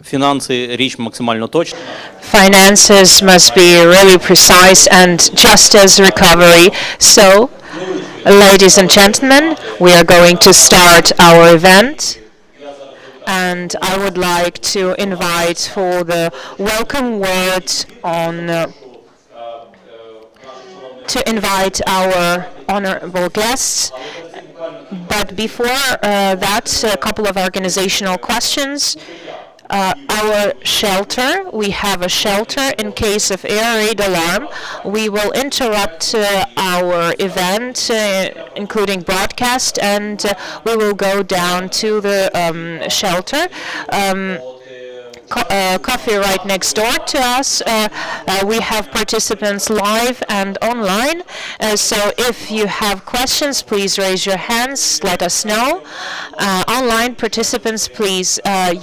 Фінанси – річ максимально точна. Finances must be really precise and just as recovery. So, ladies and gentlemen, we are going to start our event. And I would like to invite for the welcome words on to invite our honorable guests. But before that, a couple of organizational questions. Our shelter, we have a shelter in case of air raid alarm. We will interrupt our event, including broadcast, and we will go down to the shelter. Coffee right next door to us. We have participants live and online. So if you have questions, please raise your hands. Let us know. Online participants, please,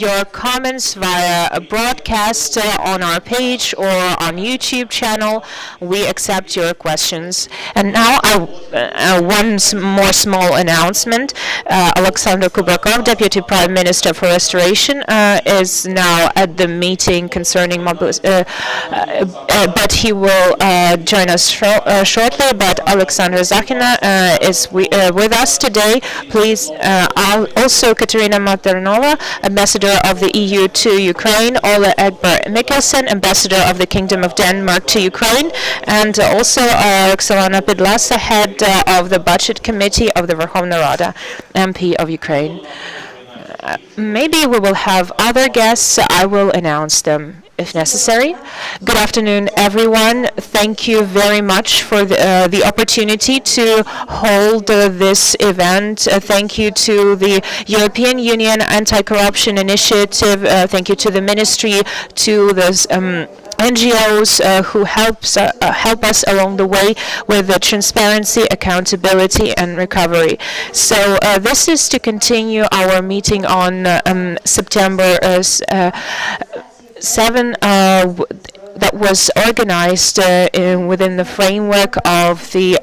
your comments via a broadcast on our page or on YouTube channel. We accept your questions. And now one more small announcement. Alexander Kubrakov, Deputy Prime Minister for Restoration, is now at the meeting concerning but he will join us shortly. But Alexandra Zakhina is with us today. Please, also Katerina Maternova, Ambassador of the EU to Ukraine, Ola Egber Mikkelsen, Ambassador of the Kingdom of Denmark to Ukraine, and also Roxolana Pidlasa, Head of the Budget Committee of the Verkhovna Rada, MP of Ukraine. Maybe we will have other guests. I will announce them if necessary. Good afternoon, everyone. Thank you very much for the opportunity to hold this event. Thank you to the European Union Anti-Corruption Initiative. Thank you to the Ministry, to the NGOs who help us along the way with the transparency, accountability, and recovery. So this is to continue our meeting on September 7 that was organized within the framework of the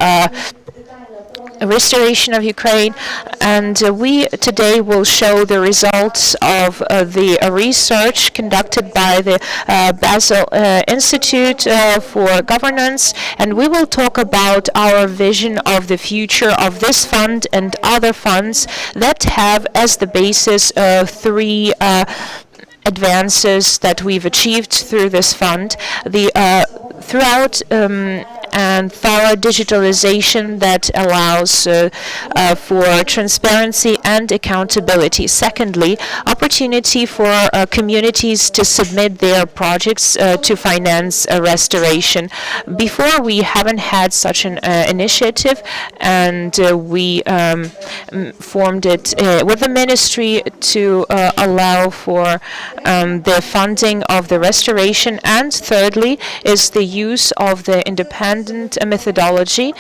restoration of Ukraine, and we today will show the results of the research conducted by the Basel Institute for Governance, and we will talk about our vision of the future of this fund and other funds that have as the basis three advances that we've achieved through this fund. The throughout and thorough digitalization that allows for transparency and accountability. Secondly, opportunity for communities to submit their projects to finance restoration. Before, we haven't had such an initiative, and we formed it with the ministry to allow for the funding of the restoration. And thirdly is the use of the independent methodology,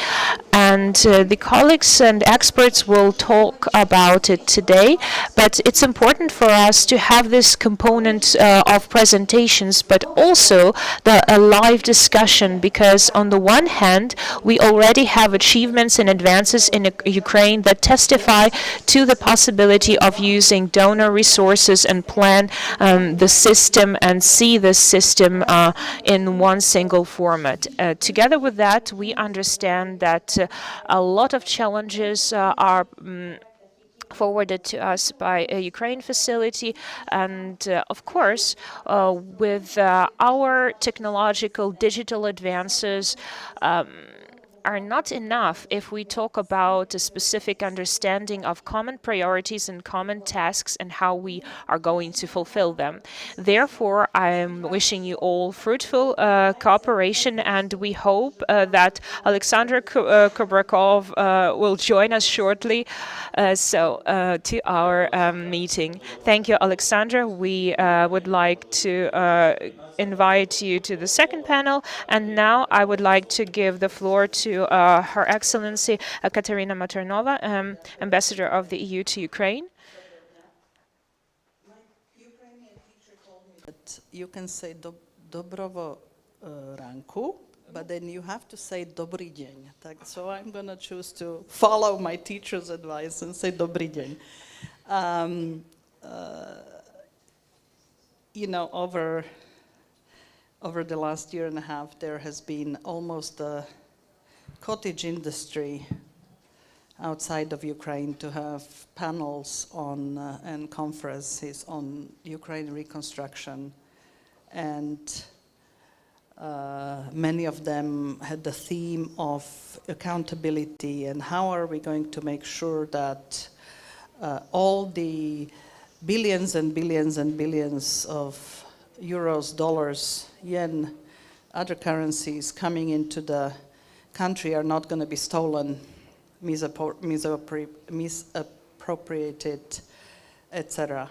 and the colleagues and experts will talk about it today. But it's important for us to have this component of presentations, but also the live discussion, because on the one hand, we already have achievements and advances in Ukraine that testify to the possibility of using donor resources and plan the system and see the system in one single format. Together with that, we understand that a lot of challenges are forwarded to us by a Ukraine facility, and of course with our technological digital advances are not enough if we talk about a specific understanding of common priorities and common tasks and how we are going to fulfill them. Therefore, I'm wishing you all fruitful cooperation, and we hope that Alexander Kubrakov will join us shortly to our meeting. Thank you, Alexander. We would like to invite you to the second panel, and now I would like to give the floor to Her Excellency Katerina Maternova, Ambassador of the EU to Ukraine. My Ukrainian teacher told me that you can say dobrovo ranku, but then you have to say dobrý deň. So I'm going to choose to follow my teacher's advice and say dobrý deň. over the last year and a half, there has been almost a cottage industry outside of Ukraine to have panels on and conferences on Ukraine reconstruction, and many of them had the theme of accountability and how are we going to make sure that all the billions and billions and billions of euros, dollars, yen, other currencies coming into the country are not going to be stolen, misappropriated, etc.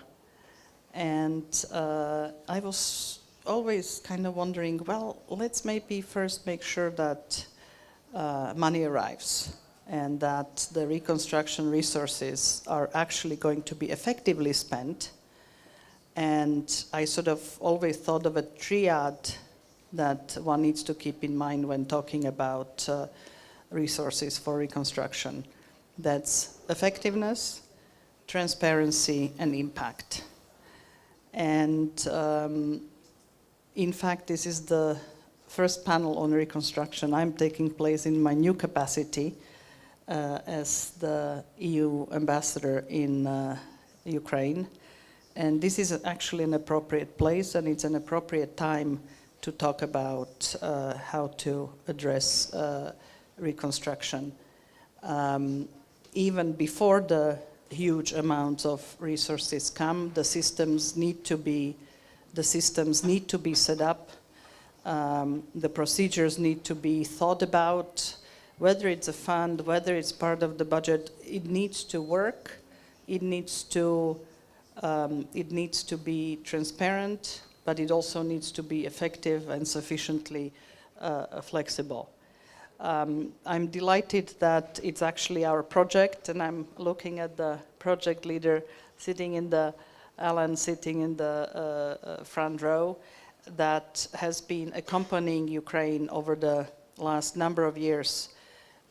And I was always kind of wondering, well, let's maybe first make sure that money arrives and that the reconstruction resources are actually going to be effectively spent. And I sort of always thought of a triad that one needs to keep in mind when talking about resources for reconstruction. That's effectiveness, transparency, and impact. And in fact, this is the first panel on reconstruction I'm taking place in my new capacity as the EU ambassador in Ukraine. And this is actually an appropriate place, and it's an appropriate time to talk about how to address reconstruction. Even before the huge amounts of resources come, the systems need to be set up. The procedures need to be thought about. Whether it's a fund, whether it's part of the budget, it needs to work. It needs to be transparent, but it also needs to be effective and sufficiently flexible. I'm delighted that it's actually our project, and I'm looking at the project leader Alan sitting in the front row, that has been accompanying Ukraine over the last number of years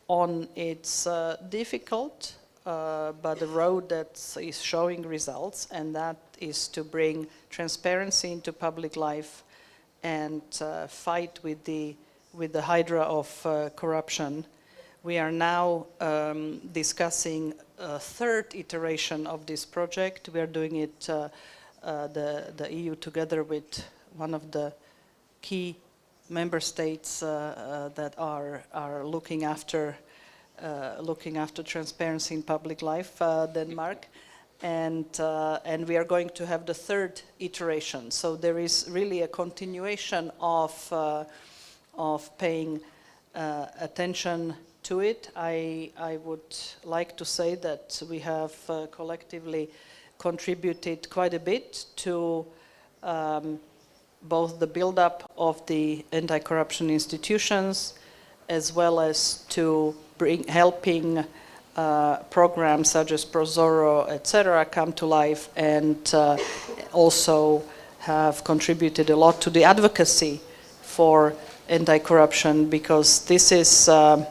on its difficult but a road that is showing results, and that is to bring transparency into public life and fight with the hydra of corruption. We are now discussing a third iteration of this project. We are doing it, the EU, together with one of the key member states that are looking after transparency in public life, Denmark, and we are going to have the third iteration. So there is really a continuation of paying attention to it. I would like to say that we have collectively contributed quite a bit to both the build-up of the anti-corruption institutions, as well as to helping programs such as Prozoro, etc., come to life, and also have contributed a lot to the advocacy for anti-corruption, because this is an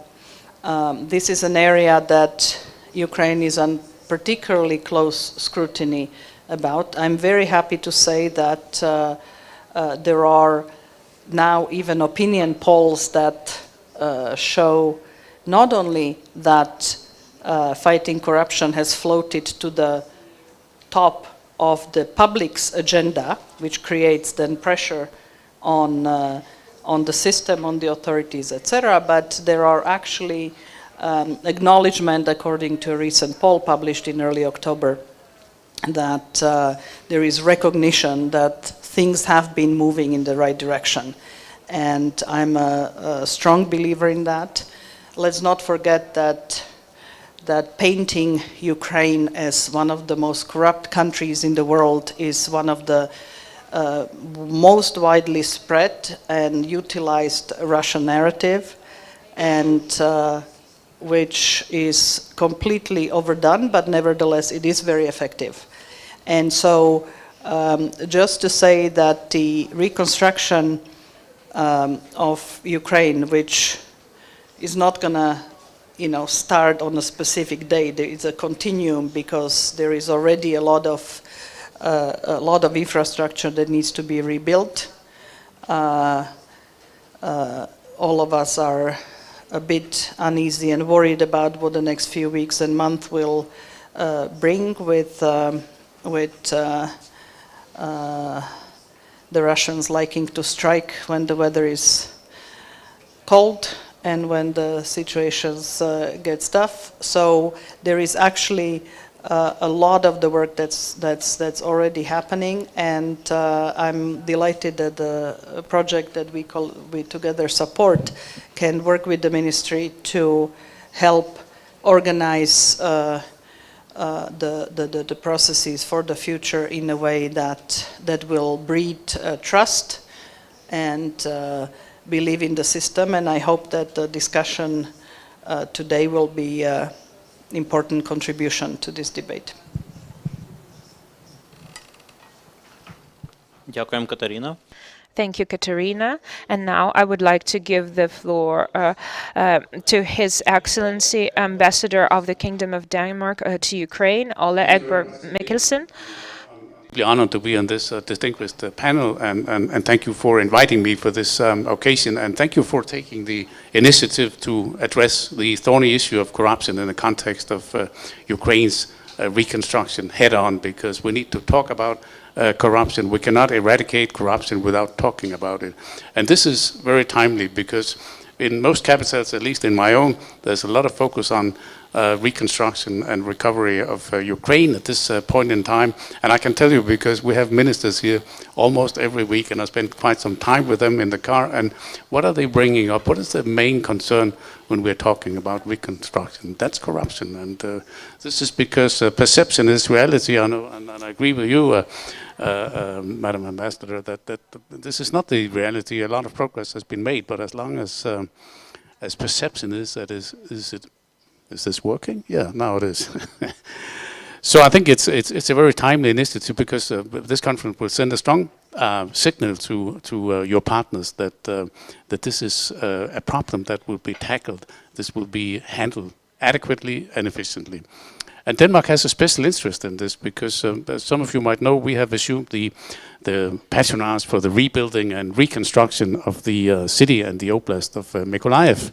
area that Ukraine is on particularly close scrutiny about. I'm very happy to say that there are now even opinion polls that show not only that fighting corruption has floated to the top of the public's agenda, which creates then pressure on the system, on the authorities, etc., but there are actually acknowledgement, according to a recent poll published in early October, that there is recognition that things have been moving in the right direction. And I'm a strong believer in that. Let's not forget that painting Ukraine as one of the most corrupt countries in the world is one of the most widely spread and utilized Russian narrative, and which is completely overdone, but nevertheless it is very effective. And so just to say that the reconstruction of Ukraine, which is not going to start on a specific day, there is a continuum, because there is already a lot of a lot of infrastructure that needs to be rebuilt. All of us are a bit uneasy and worried about what the next few weeks and months will bring with the Russians liking to strike when the weather is cold and when the situations get tough. So there is actually a lot of the work that's already happening, and I'm delighted that the project that we together support can work with the ministry to help organize the processes for the future in a way that will breed trust and believe in the system. And I hope that the discussion today will be important contribution to this debate. Дякуємо, Катерина. Thank you, Katerina. And now I would like to give the floor to His Excellency Ambassador of the Kingdom of Denmark to Ukraine, Ole Egbert Mikkelsen. Honored to be on this distinguished panel, and thank you for inviting me for this occasion, and thank you for taking the initiative to address the thorny issue of corruption in the context of Ukraine's reconstruction head-on, because we need to talk about corruption. We cannot eradicate corruption without talking about it. And this is very timely because in most capitals, at least in my own, there's a lot of focus on reconstruction and recovery of Ukraine at this point in time. And I can tell you, because we have ministers here almost every week, and I spend quite some time with them in the car, and what are they bringing up? What is the main concern when we're talking about reconstruction? That's corruption. And this is because perception is reality. I know, and I agree with you, Madam Ambassador, that this is not the reality. A lot of progress has been made, but as long as perception is that is this working? Yeah, now it is. So I think it's a very timely initiative, because this conference will send a strong signal to your partners that this is a problem that will be tackled. This will be handled adequately and efficiently. And Denmark has a special interest in this because, as some of you might know, we have assumed the patronage for the rebuilding and reconstruction of the city and the oblast of Mykolaiv.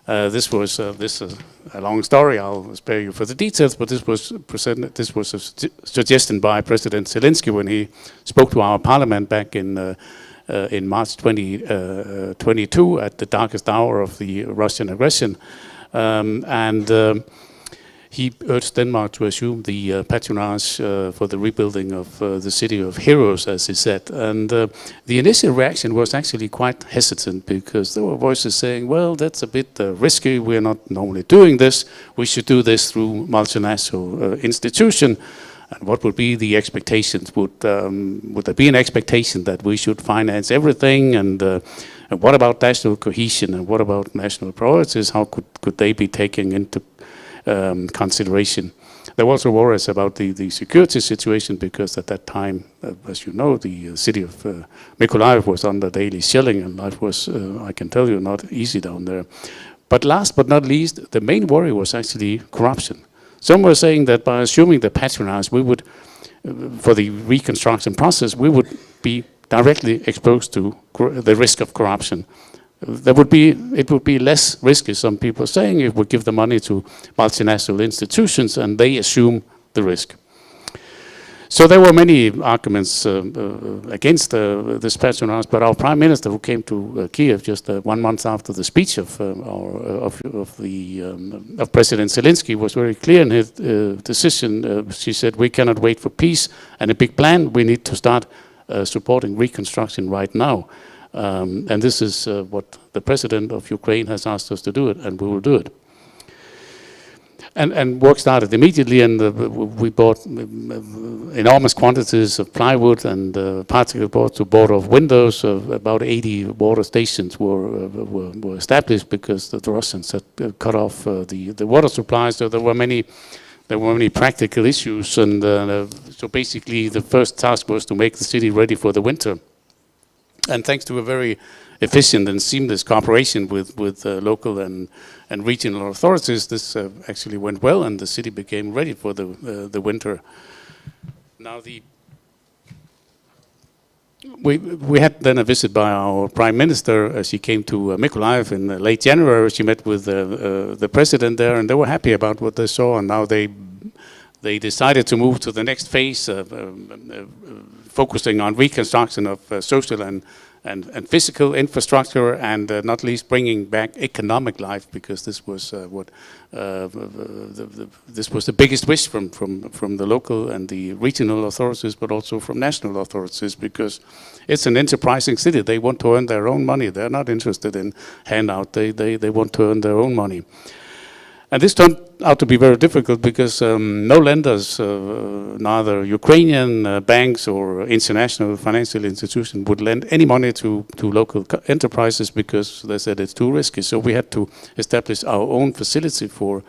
This was a long story. I'll spare you for the details, but this was presented. This was a suggestion by President Zelensky when he spoke to our parliament back in March 2022 at the darkest hour of the Russian aggression, he urged Denmark to assume the patronage for the rebuilding of the city of heroes, as he said. And the initial reaction was actually quite hesitant, because there were voices saying, well, that's a bit risky. We're not normally doing this. We should do this through multinational institution. And what would be the expectations? Would there be an expectation that we should finance everything? And what about national cohesion? And what about national priorities? How could they be taken into consideration? There were also worries about the security situation, because at that time, as you know, the city of Mykolaiv was under daily shelling, and life was, I can tell you, not easy down there. But last but not least, the main worry was actually corruption. Some were saying that by assuming the patronage, we would, for the reconstruction process, we would be directly exposed to the risk of corruption. It would be less risky, some people are saying, if we give the money to multinational institutions and they assume the risk. So there were many arguments against this patronage, but our Prime Minister, who came to Kiev just 1 month after the speech of President Zelensky, was very clear in his decision. She said, we cannot wait for peace and a big plan. We need to start supporting reconstruction right now. And this is what the President of Ukraine has asked us to do, it, and we will do it. And work started immediately, and we bought enormous quantities of plywood and particle boards to board off windows. About 80 water stations were established because the Russians had cut off the water supply. So there were many practical issues, and so basically the first task was to make the city ready for the winter. And thanks to a very efficient and seamless cooperation with local and regional authorities, this actually went well, and the city became ready for the winter. Now, the we had then a visit by our Prime Minister. She came to Mykolaiv in late January. She met with the president there, and they were happy about what they saw. And now they decided to move to the next phase, focusing on reconstruction of social and physical infrastructure, and not least bringing back economic life, because this was this was the biggest wish from the local and the regional authorities, but also from national authorities, because it's an enterprising city. They want to earn their own money. They're not interested in handout. They want to earn their own money. And this turned out to be very difficult because no lenders, neither Ukrainian banks or international financial institutions would lend any money to local enterprises, because they said it's too risky. So we had to establish our own facility for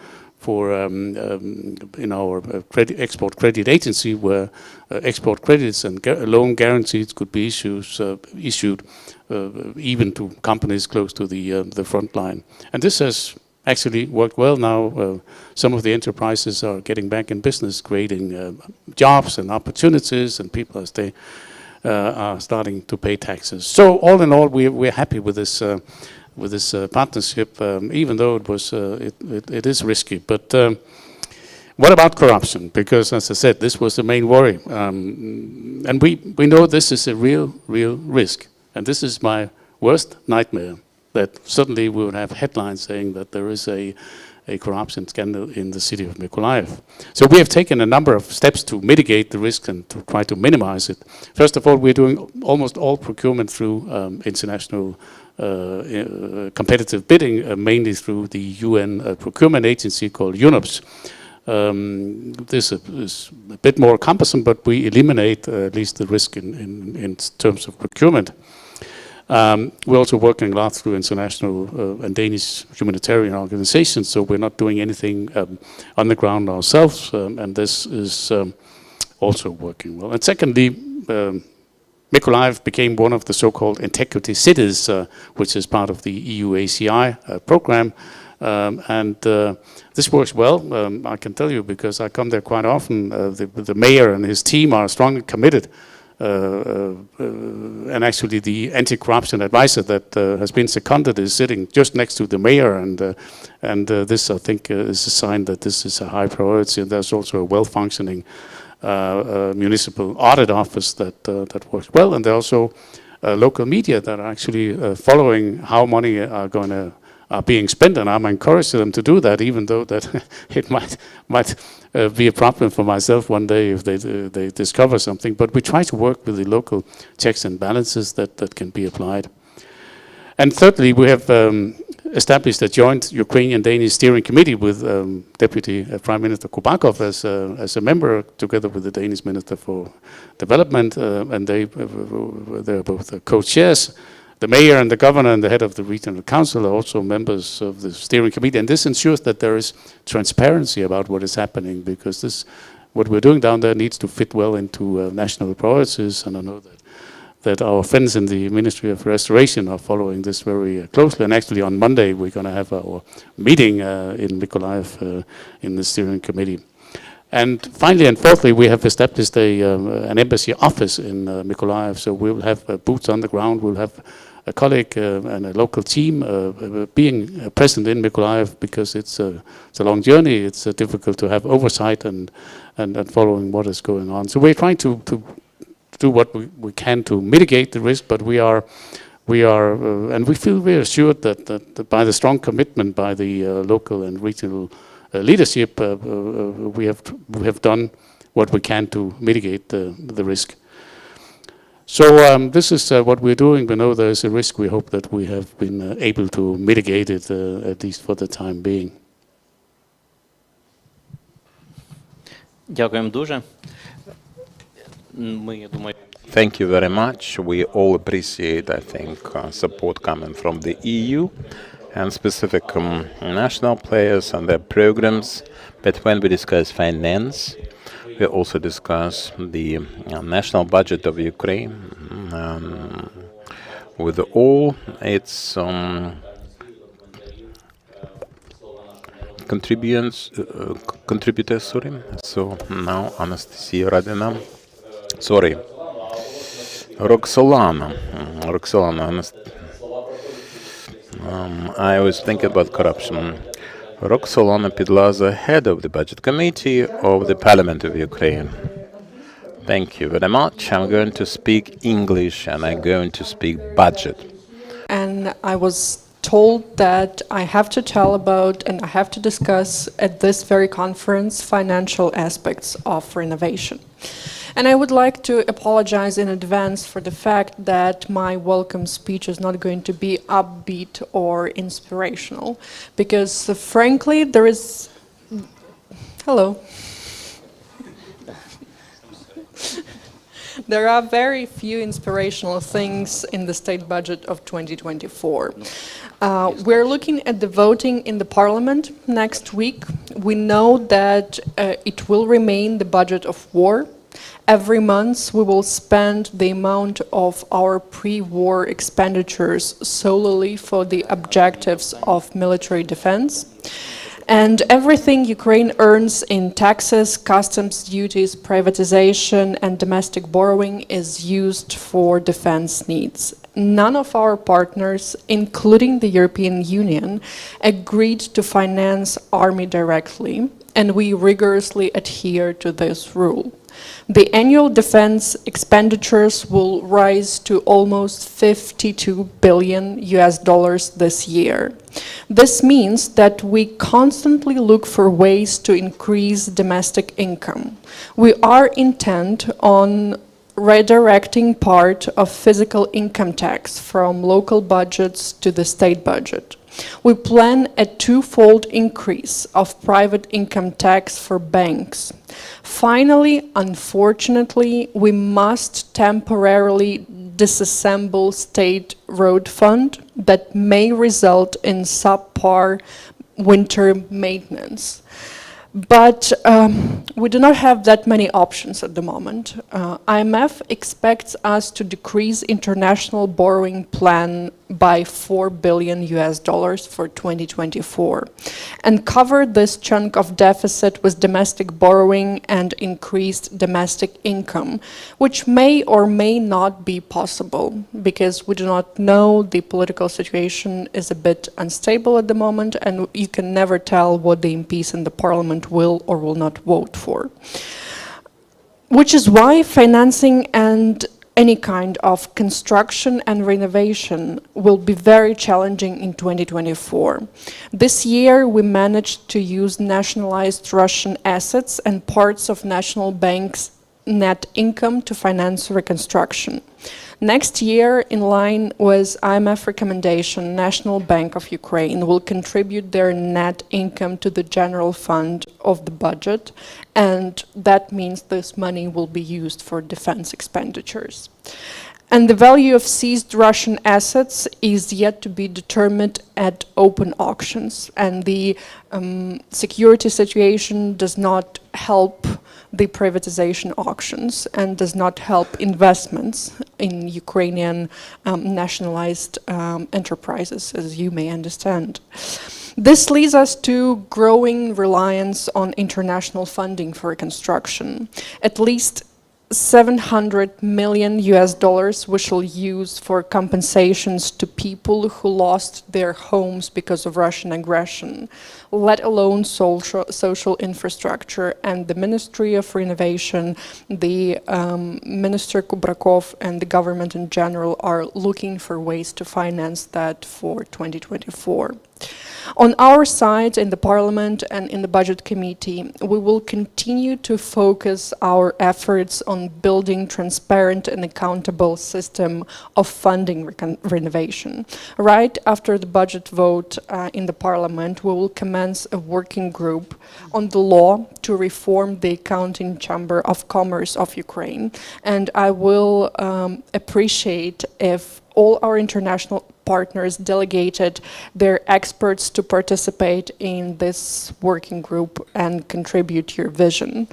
in our export credit agency, where export credits and loan guarantees could be issued even to companies close to the front line. And this has actually worked well now. Some of the enterprises are getting back in business, creating jobs and opportunities, and people, as they are starting to pay taxes. So all in all, we're happy with this partnership, even though it is risky. But what about corruption? Because, as I said, this was the main worry, and we know this is a real risk, and this is my worst nightmare, that suddenly we would have headlines saying that there is a corruption scandal in the city of Mykolaiv. So we have taken a number of steps to mitigate the risk and to try to minimize it. First of all, we're doing almost all procurement through international competitive bidding, mainly through the UN procurement agency called UNOPS. This is a bit more cumbersome, but we eliminate at least the risk in terms of procurement. We're also working a lot through international and Danish humanitarian organizations, so we're not doing anything on the ground ourselves, and this is also working well. And secondly, Mykolaiv became one of the so-called integrity cities, which is part of the EU ACI program, and this works well, I can tell you, because I come there quite often. The mayor and his team are strongly committed. And actually the anti-corruption advisor that has been seconded is sitting just next to the mayor, and this, I think, is a sign that this is a high priority. And there's also a well-functioning municipal audit office that works well, and there are also local media that are actually following how money are being spent, and I'm encouraging them to do that, even though that it might be a problem for myself one day if they discover something. But we try to work with the local checks and balances that can be applied. And thirdly, we have established a joint Ukrainian-Danish steering committee with Deputy Prime Minister Kubakov as a member, together with the Danish Minister for Development, and they're both co-chairs. The mayor and the governor and the head of the regional council are also members of the steering committee, and this ensures that there is transparency about what is happening, because what we're doing down there needs to fit well into national priorities, and I know that our friends in the Ministry of Restoration are following this very closely. And actually on Monday we're going to have our meeting in Mykolaiv in the steering committee. And finally and fourthly, we have established an embassy office in Mykolaiv, so we'll have boots on the ground. We'll have a colleague and a local team being present in Mykolaiv, because it's a long journey. It's difficult to have oversight and following what is going on. So we're trying to do what we can to mitigate the risk, but we are and we feel reassured that by the strong commitment by the local and regional leadership, we have done what we can to mitigate the risk. So this is what we're doing. We know there is a risk. We hope that we have been able to mitigate it, at least for the time being. Дякуємо дуже. Ми, я думаю, Thank you very much. We all appreciate, I think, support coming from the EU and specific national players and their programs. But when we discuss finance, we also discuss the national budget of Ukraine with all its contributors. Sorry. So now Anastasia Radina. Sorry. Roxolana. I was thinking about corruption. Roxolana Pidlaza, head of the Budget Committee of the Parliament of Ukraine. Thank you very much. I'm going to speak English and I'm going to speak budget. And I was told that I have to tell about and I have to discuss at this very conference financial aspects of renovation. And I would like to apologize in advance for the fact that my welcome speech is not going to be upbeat or inspirational, because frankly, there is... Hello. There are very few inspirational things in the state budget of 2024. We're looking at the voting in the parliament next week. We know that it will remain the budget of war. Every month we will spend the amount of our pre-war expenditures solely for the objectives of military defense. And everything Ukraine earns in taxes, customs duties, privatization, and domestic borrowing is used for defense needs. None of our partners, including the European Union, agreed to finance army directly, and we rigorously adhere to this rule. The annual defense expenditures will rise to almost $52 billion this year. This means that we constantly look for ways to increase domestic income. We are intent on redirecting part of physical income tax from local budgets to the state budget. We plan a twofold increase of private income tax for banks. Finally, unfortunately, we must temporarily disassemble state road fund that may result in subpar winter maintenance. But we do not have that many options at the moment. IMF expects us to decrease international borrowing plan by $4 billion for 2024 and cover this chunk of deficit with domestic borrowing and increased domestic income, which may or may not be possible because we do not know. The political situation is a bit unstable at the moment, and you can never tell what the MPs in the parliament will or will not vote for. Which is why financing and any kind of construction and renovation will be very challenging in 2024. This year we managed to use nationalized Russian assets and parts of National Bank's net income to finance reconstruction. Next year, in line with IMF recommendation, National Bank of Ukraine will contribute their net income to the general fund of the budget, and that means this money will be used for defense expenditures. And the value of seized Russian assets is yet to be determined at open auctions, and the security situation does not help the privatization auctions and does not help investments in Ukrainian nationalized enterprises, as you may understand. This leads us to growing reliance on international funding for reconstruction. At least $700 million we shall use for compensations to people who lost their homes because of Russian aggression, let alone social infrastructure. And the Ministry of Renovation, the Minister Kubrakov and the government in general are looking for ways to finance that for 2024. On our side, in the Parliament and in the Budget Committee, we will continue to focus our efforts on building transparent and accountable system of funding renovation. Right after the budget vote in the Parliament, we will commence a working group on the law to reform the Accounting Chamber of Commerce of Ukraine. And I will appreciate if all our international partners delegated their experts to participate in this working group and contribute your vision.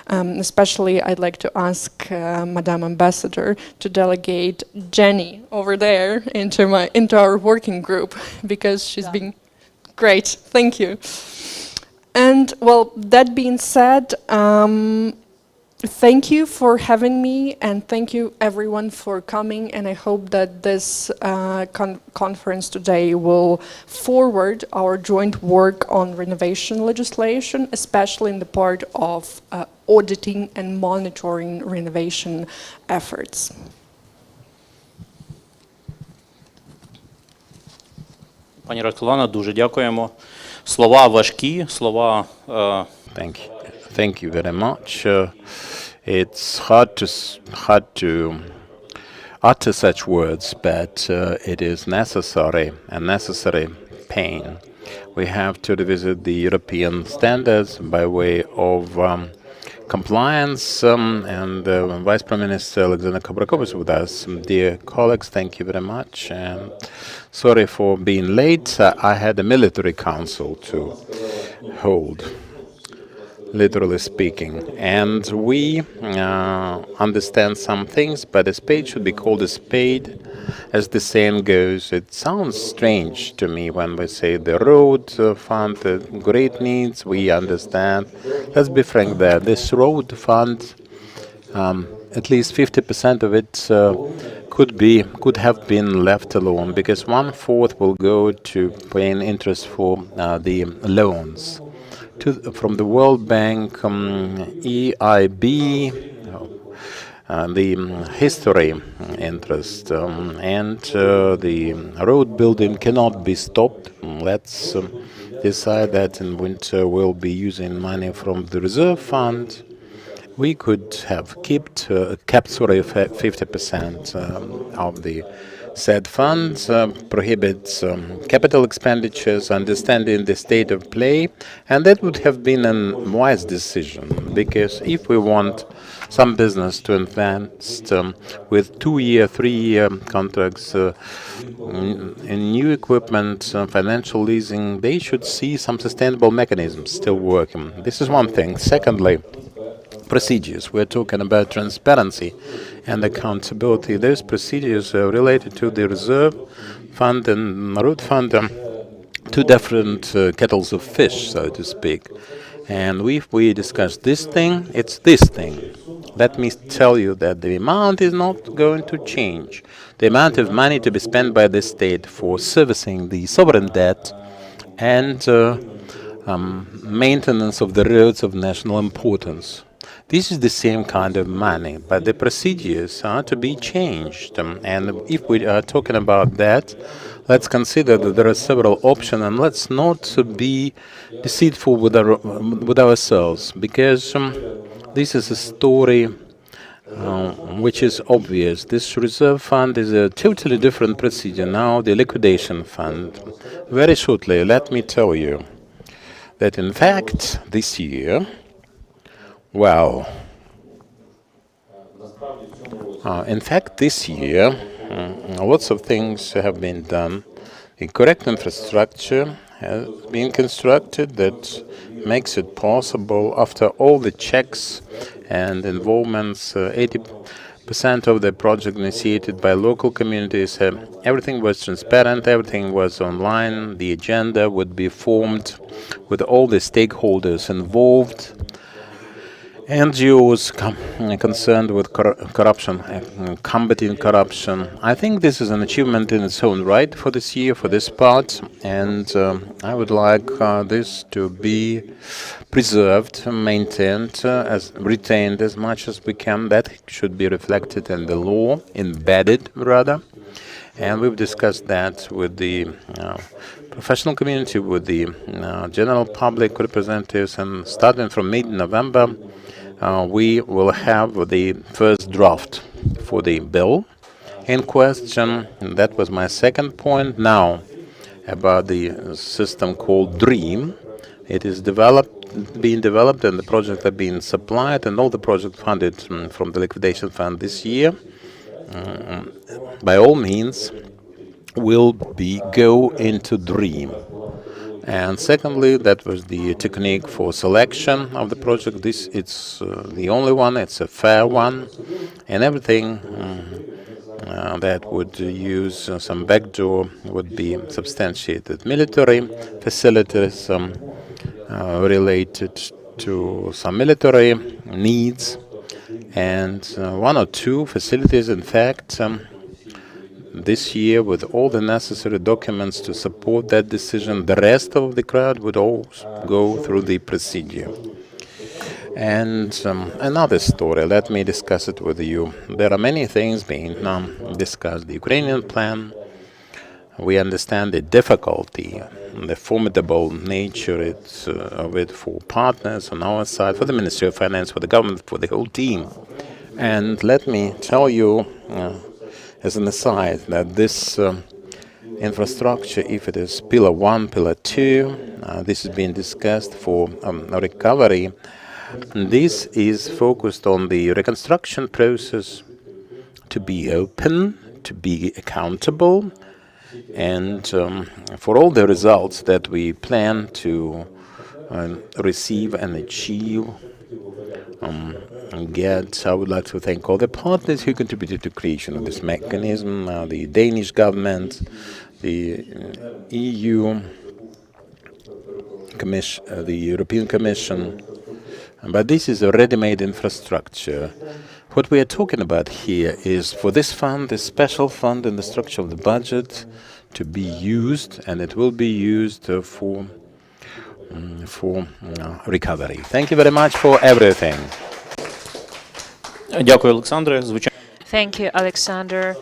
Especially, I'd like to ask Madam Ambassador to delegate Jenny over there into our working group, because she's been great. Thank you. And well, that being said, Thank you for having me, and thank you everyone for coming, and I hope that this conference today will forward our joint work on renovation legislation, especially in the part of auditing and monitoring renovation efforts. Пані Роксолана, дуже дякуємо. Слова важкі, слова... Thank you very much. It's hard to utter such words, but it is necessary, a necessary pain. We have to revisit the European standards by way of compliance, and Vice Prime Minister Alexander Kubrakov is with us. Dear colleagues, thank you very much, and sorry for being late. I had a military council to hold, literally speaking, and we understand some things, but a spade should be called a spade, as the saying goes. It sounds strange to me when we say the road fund, great needs, we understand. Let's be frank there, this road fund, at least 50% of it could have been left alone, because 1/4 will go to paying interest for the loans. From the World Bank, EIB, the history interest, and the road building cannot be stopped. Let's decide that in winter we'll be using money from the reserve fund. We could have kept 50% of the said funds, prohibits capital expenditures, understanding the state of play, and that would have been a wise decision, because if we want some business to invest with 2-year, 3-year contracts in new equipment, financial leasing, they should see some sustainable mechanisms still working. This is one thing. Secondly, procedures. We're talking about transparency and accountability. Those procedures are related to the reserve fund and road fund, two different kettles of fish, so to speak. And if we discuss this thing, it's this thing. Let me tell you that the amount is not going to change. The amount of money to be spent by the state for servicing the sovereign debt and maintenance of the roads of national importance. This is the same kind of money, but the procedures are to be changed. And if we are talking about that, let's consider that there are several options, and let's not be deceitful with ourselves, because this is a story which is obvious. This reserve fund is a totally different procedure. Now the liquidation fund. Very shortly, let me tell you that in fact this year, lots of things have been done. The correct infrastructure has been constructed that makes it possible, after all the checks and involvements, 80% of the project initiated by local communities, everything was transparent, everything was online, the agenda would be formed with all the stakeholders involved, NGOs concerned with corruption, combating corruption. I think this is an achievement in its own right for this year, for this part, and I would like this to be preserved, maintained, retained as much as we can. That should be reflected in the law, embedded rather. And we've discussed that with the professional community, with the general public representatives, and starting from mid-November, we will have the first draft for the bill in question. And that was my second point. Now, about the system called DREAM. It is being developed, and the projects are being supplied, and all the projects funded from the liquidation fund this year, by all means, will go into DREAM. And secondly, that was the technique for selection of the project. It's the only one, it's a fair one, and everything that would use some backdoor would be substantiated. Military facilities related to some military needs and one or two facilities, in fact, this year with all the necessary documents to support that decision. The rest of the crowd would all go through the procedure. And another story, let me discuss it with you. There are many things being discussed. The Ukrainian plan, we understand the difficulty, the formidable nature of it for partners on our side, for the Ministry of Finance, for the government, for the whole team. And let me tell you, as an aside, that this infrastructure, if it is Pillar 1, Pillar 2, this is being discussed for recovery. This is focused on the reconstruction process to be open, to be accountable, and for all the results that we plan to receive and achieve and get. I would like to thank all the partners who contributed to creation of this mechanism, the Danish government, the EU Commission, the European Commission. But this is a ready-made infrastructure. What we are talking about here is for this fund, this special fund in the structure of the budget, to be used, and it will be used for recovery. Thank you very much for everything. Дякую, Олександре. Звичайно. Thank you, Alexander.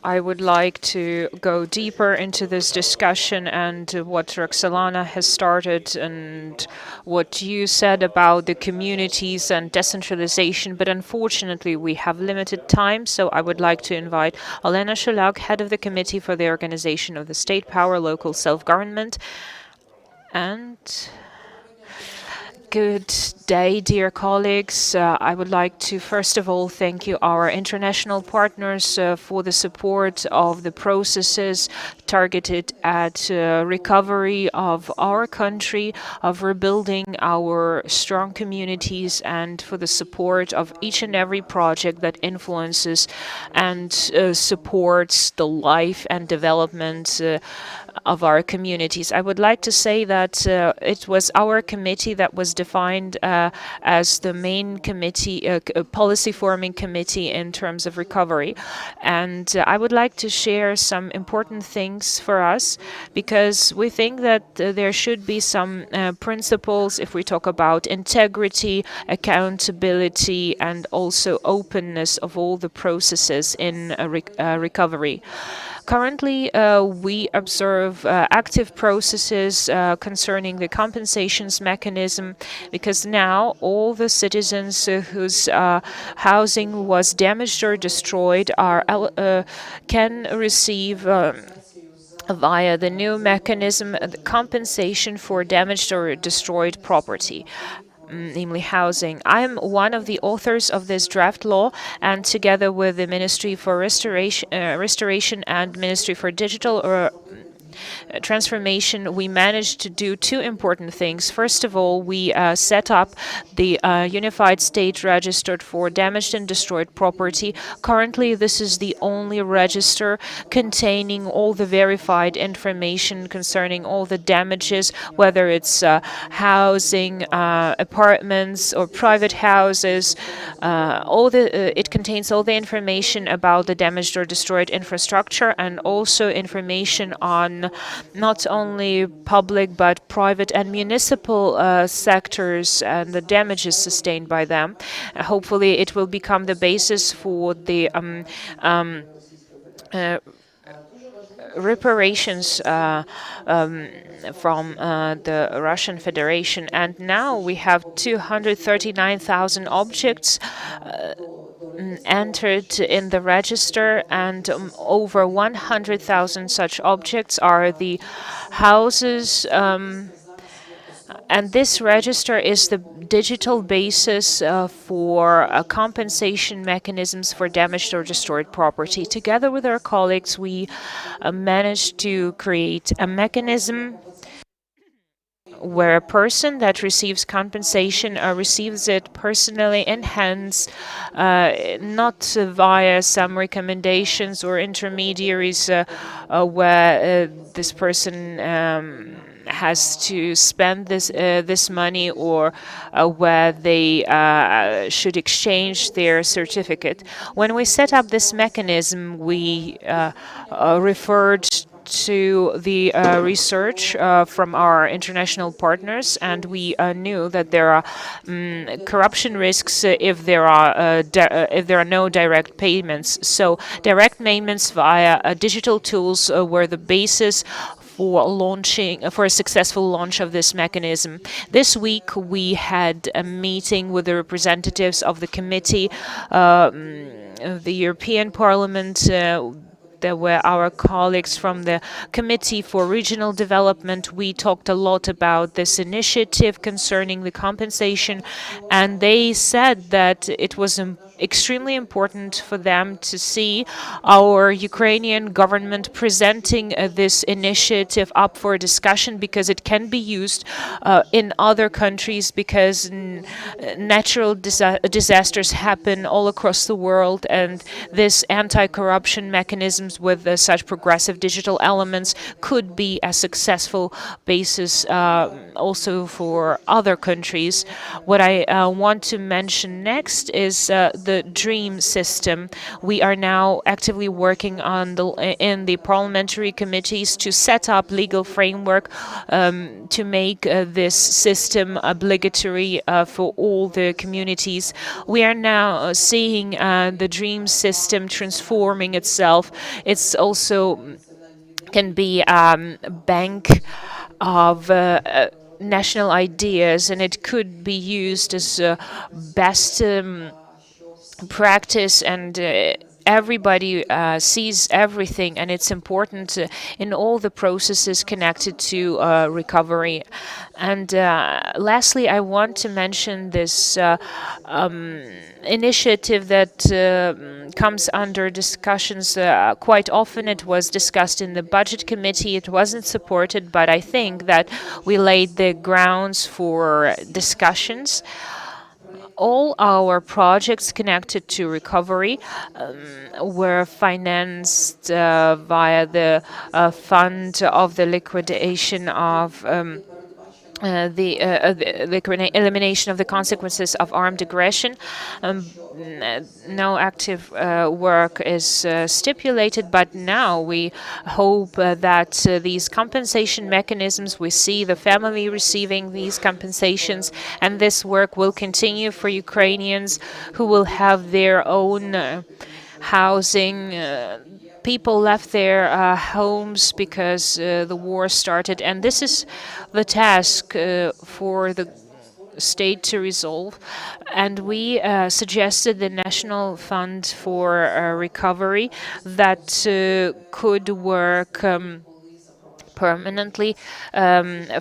I would like to go deeper into this discussion and what Roxolana has started and what you said about the communities and decentralization, but unfortunately we have limited time, so I would like to invite Olena Shulak, head of the Committee for the Organization of the State Power, Local Self-Government. And good day, dear colleagues. I would like to first of all thank you, our international partners, for the support of the processes targeted at recovery of our country, of rebuilding our strong communities, and for the support of each and every project that influences and supports the life and development of our communities. I would like to say that it was our committee that was defined as the main committee, policy forming committee in terms of recovery. And I would like to share some important things for us, because we think that there should be some principles if we talk about integrity, accountability, and also openness of all the processes in recovery. Currently, we observe active processes concerning the compensations mechanism, because now all the citizens whose housing was damaged or destroyed can receive via the new mechanism the compensation for damaged or destroyed property, namely housing. I am one of the authors of this draft law, and together with the Ministry for Restoration and Ministry for Digital Transformation, we managed to do two important things. First of all, we set up the Unified State Register for damaged and destroyed property. Currently, this is the only register containing all the verified information concerning all the damages, whether it's housing, apartments, or private houses. It contains all the information about the damaged or destroyed infrastructure, and also information on not only public but private and municipal sectors and the damages sustained by them. Hopefully it will become the basis for the reparations from the Russian Federation. And now we have 239,000 objects entered in the register, and over 100,000 such objects are the houses. And this register is the digital basis for compensation mechanisms for damaged or destroyed property. Together with our colleagues, we managed to create a mechanism where a person that receives compensation receives it personally in hands, not via some recommendations or intermediaries where this person has to spend this money, or where they should exchange their certificate. When we set up this mechanism, we referred to the research from our international partners, and we knew that there are corruption risks if there are no direct payments. So direct payments via digital tools were the basis for a successful launch of this mechanism. This week we had a meeting with the representatives of the committee, the European Parliament. There were our colleagues from the Committee for Regional Development. We talked a lot about this initiative concerning the compensation, and they said that it was extremely important for them to see our Ukrainian government presenting this initiative up for discussion, because it can be used in other countries, because natural disasters happen all across the world, and this anti-corruption mechanisms with such progressive digital elements could be a successful basis also for other countries. What I want to mention next is the DREAM system. We are now actively working on in the parliamentary committees to set up legal framework to make this system obligatory for all the communities. We are now seeing the DREAM system transforming itself. It's also can be a bank of national ideas, and it could be used as best practice, and everybody sees everything, and it's important in all the processes connected to recovery. And lastly, I want to mention this initiative that comes under discussions quite often. It was discussed in the Budget Committee. It wasn't supported, but I think that we laid the grounds for discussions. All our projects connected to recovery were financed via the fund of the liquidation of the elimination of the consequences of armed aggression. No active work is stipulated, but now we hope that these compensation mechanisms, we see the family receiving these compensations, and this work will continue for Ukrainians who will have their own housing. People left their homes because the war started, and this is the task for the state to resolve. And we suggested the National Fund for Recovery that could work permanently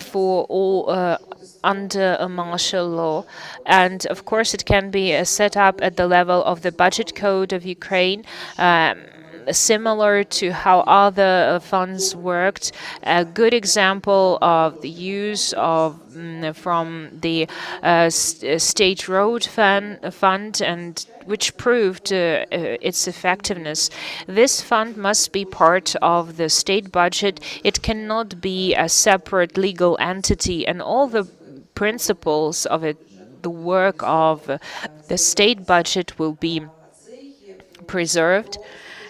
for all under a martial law. And of course it can be set up at the level of the budget code of Ukraine, similar to how other funds worked. A good example of the use of from the State Road Fund, and which proved its effectiveness. This fund must be part of the state budget. It cannot be a separate legal entity, and all the principles of it, the work of the state budget, will be preserved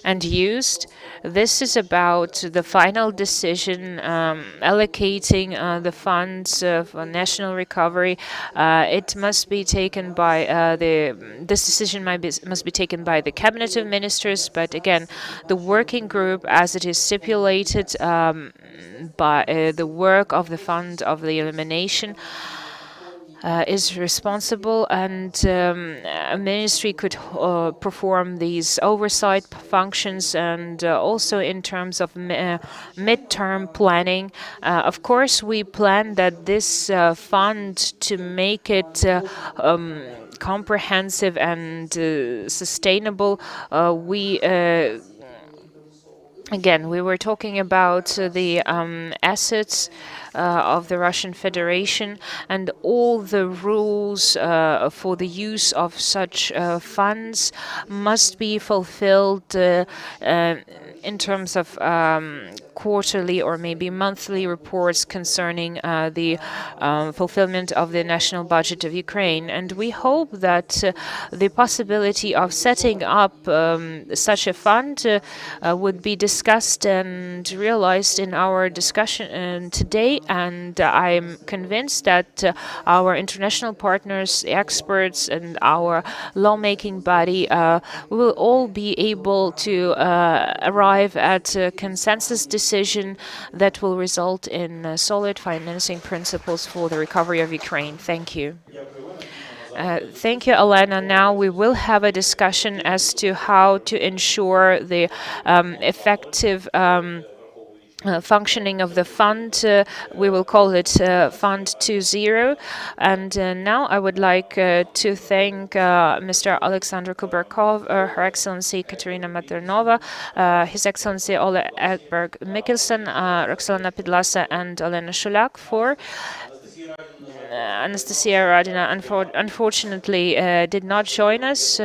and used. This is about the final decision allocating the funds for national recovery. It must be taken by this decision must be taken by the cabinet of ministers. But again, the working group, as it is stipulated by the work of the fund of the elimination, is responsible, and a ministry could perform these oversight functions, and also in terms of midterm planning. Of course, we plan that this fund, to make it comprehensive and sustainable, Again, we were talking about the assets of the Russian Federation, and all the rules for the use of such funds must be fulfilled in terms of quarterly or maybe monthly reports concerning the fulfillment of the national budget of Ukraine. And we hope that the possibility of setting up such a fund would be discussed and realized in our discussion today. And I'm convinced that our international partners, experts, and our lawmaking body will all be able to arrive at a consensus decision that will result in solid financing principles for the recovery of Ukraine. Thank you. Thank you, Elena. Now we will have a discussion as to how to ensure the effective functioning of the fund. We will call it Fund 2.0. And now I would like to thank Mr. Alexander Kubarkov, Her Excellency Katerina Maternova, His Excellency Ole Edberg Mikkelsen, Roxana Pidlasa, and Elena Shulak for Anastasia Radina unfortunately did not join us.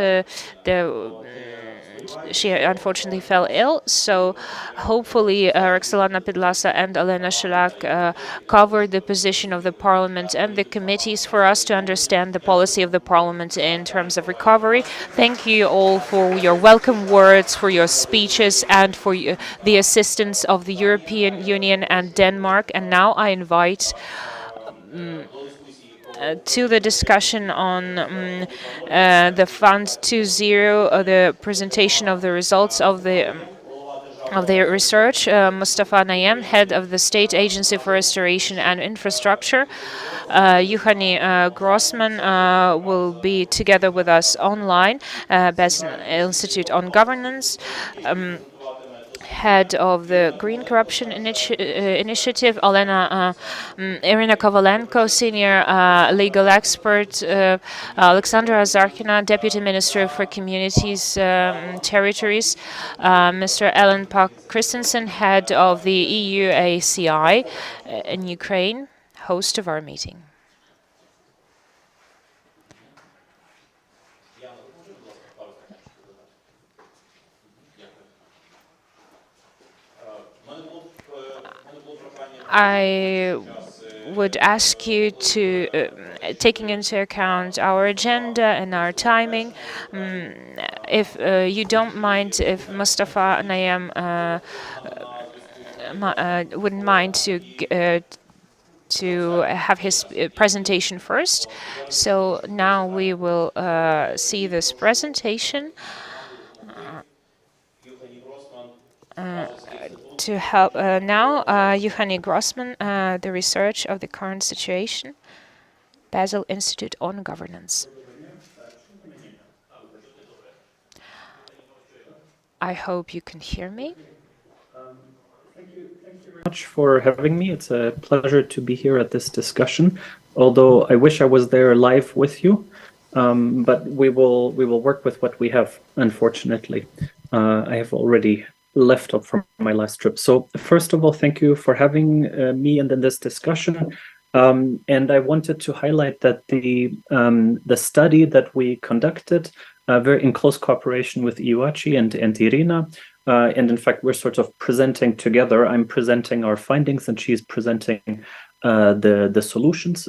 She unfortunately fell ill, so hopefully Roxana Pidlasa and Elena Shulak covered the position of the Parliament and the committees for us to understand the policy of the Parliament in terms of recovery. Thank you all for your welcome words, for your speeches, and for the assistance of the European Union and Denmark. And now I invite to the discussion on the Fund 2.0, the presentation of the results of the research. Mustafa Nayem, head of the State Agency for Restoration and Infrastructure. Yuhani Grossman will be together with us online, Basel Institute on Governance. Head of the Green Corruption Initiative, Irina Kovalenko, senior legal expert, Alexandra Azarkina, Deputy Minister for Communities, Territories, Mr. Ellen Pak Christensen, head of the EU ACI in Ukraine, host of our meeting. I would ask you to, taking into account our agenda and our timing, if you don't mind, if Mustafa Nayem wouldn't mind to have his presentation first. So now we will see this presentation. To help now, Yuhani Grossman, the research of the current situation, Basel Institute on Governance. I hope you can hear me. Thank you very much for having me. It's a pleasure to be here at this discussion, although I wish I was there live with you, but we will work with what we have, unfortunately. I have already left up from my last trip. So first of all, thank you for having me and in this discussion. And I wanted to highlight that the study that we conducted, very in close cooperation with Iwachi and Irina, and in fact we're sort of presenting together. I'm presenting our findings and she's presenting the solutions.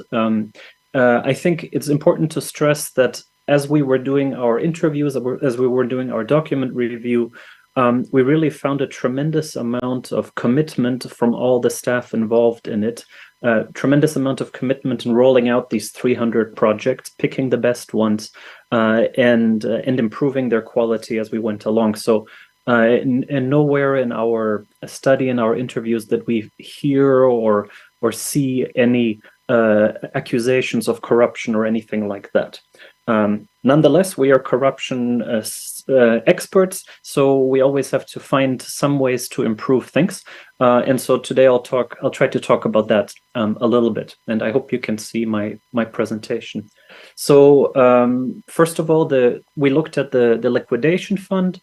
I think it's important to stress that as we were doing our interviews, as we were doing our document review, we really found a tremendous amount of commitment from all the staff involved in it, tremendous amount of commitment in rolling out these 300 projects, picking the best ones, and improving their quality as we went along. So and nowhere in our study and our interviews did we hear or see any accusations of corruption or anything like that. Nonetheless, we are corruption experts, so we always have to find some ways to improve things. And so today I'll try to talk about that a little bit, and I hope you can see my presentation. So first of all, we looked at the liquidation fund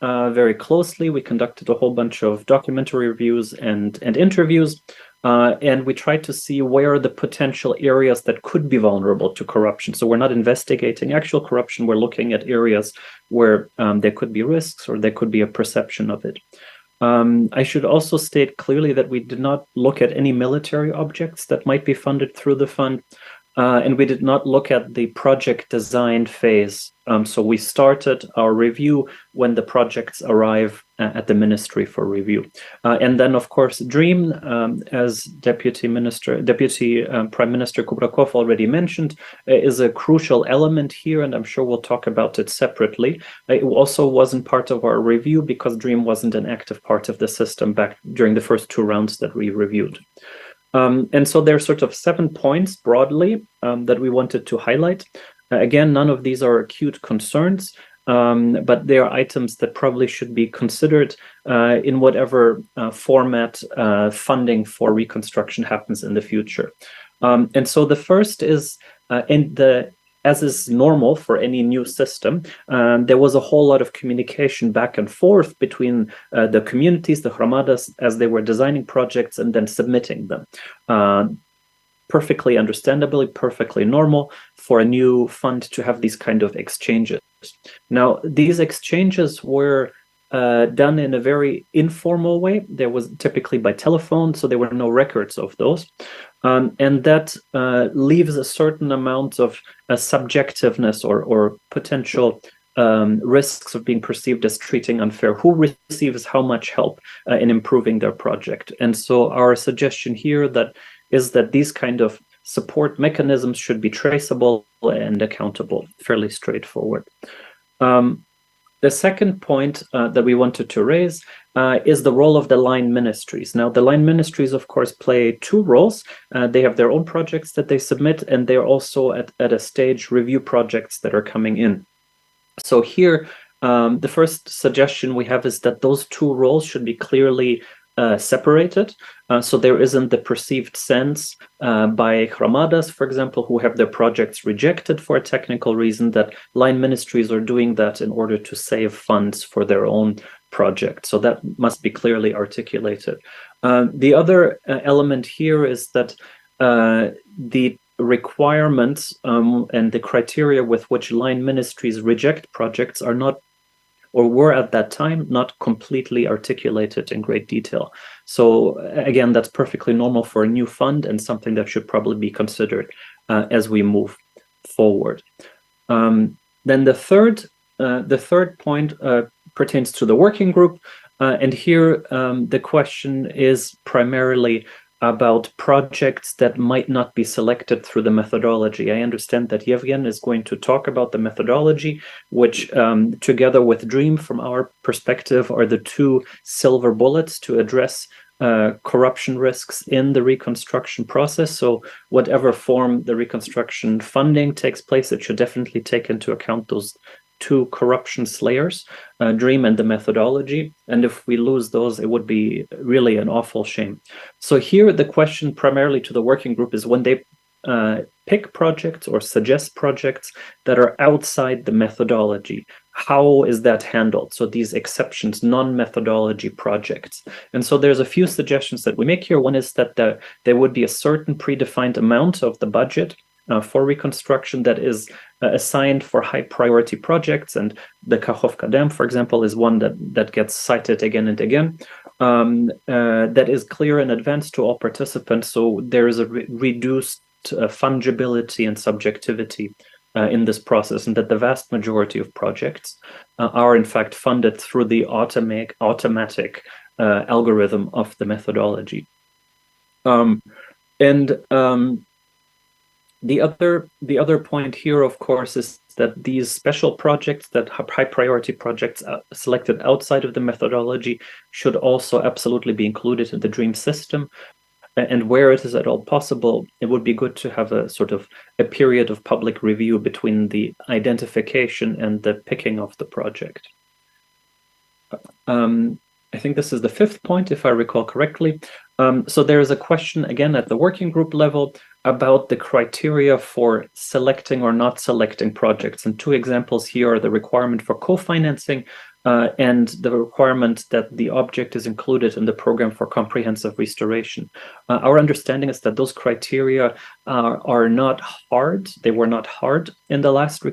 very closely. We conducted a whole bunch of documentary reviews and interviews. And we tried to see where are the potential areas that could be vulnerable to corruption. So we're not investigating actual corruption. We're looking at areas where there could be risks or there could be a perception of it. I should also state clearly that we did not look at any military objects that might be funded through the fund, and we did not look at the project design phase. So we started our review when the projects arrive at the ministry for review. And then, of course, DREAM, as Deputy Prime Minister Kubrakov already mentioned, is a crucial element here, and I'm sure we'll talk about it separately. It also wasn't part of our review because DREAM wasn't an active part of the system back during the first 2 rounds that we reviewed. And so there are sort of 7 points broadly that we wanted to highlight. Again, none of these are acute concerns, but they are items that probably should be considered in whatever format funding for reconstruction happens in the future. And so the first is, as is normal for any new system, there was a whole lot of communication back and forth between the communities, the gromadas, as they were designing projects and then submitting them. Perfectly understandably, perfectly normal for a new fund to have these kind of exchanges. Now, these exchanges were done in a very informal way. There was typically by telephone, so there were no records of those. And that leaves a certain amount of subjectiveness or potential risks of being perceived as treating unfair. Who receives how much help in improving their project? And so our suggestion here is that these kind of support mechanisms should be traceable and accountable, fairly straightforward. The second point that we wanted to raise is the role of the line ministries. Now, the line ministries, of course, play 2 roles. They have their own projects that they submit, and they're also at a stage review projects that are coming in. So here, the first suggestion we have is that those 2 roles should be clearly separated, so there isn't the perceived sense by gromadas, for example, who have their projects rejected for a technical reason, that line ministries are doing that in order to save funds for their own project. So that must be clearly articulated. The other element here is that the requirements and the criteria with which line ministries reject projects are not, or were at that time, not completely articulated in great detail. So again, that's perfectly normal for a new fund and something that should probably be considered as we move forward. Then the third point pertains to the working group. And here the question is primarily about projects that might not be selected through the methodology. I understand that Yevgen is going to talk about the methodology, which together with DREAM, from our perspective, are the 2 silver bullets to address corruption risks in the reconstruction process. So whatever form the reconstruction funding takes place, it should definitely take into account those 2 corruption slayers, DREAM and the methodology. And if we lose those, it would be really an awful shame. So here the question primarily to the working group is, when they pick projects or suggest projects that are outside the methodology, how is that handled? So these exceptions, non-methodology projects. And so there's a few suggestions that we make here. One is that there would be a certain predefined amount of the budget for reconstruction that is assigned for high priority projects, and the Kakhovka Dam, for example, is one that gets cited again and again. That is clear in advance to all participants, so there is a reduced fungibility and subjectivity in this process, and that the vast majority of projects are in fact funded through the automatic algorithm of the methodology. The other point here, of course, is that these special projects, that high priority projects selected outside of the methodology, should also absolutely be included in the DREAM system. And where it is at all possible, it would be good to have a sort of a period of public review between the identification and the picking of the project. I think this is the 5th point, if I recall correctly. So there is a question, again, at the working group level about the criteria for selecting or not selecting projects. And 2 examples here are the requirement for co-financing and the requirement that the object is included in the program for comprehensive restoration. Our understanding is that those criteria are not hard. They were not hard in the last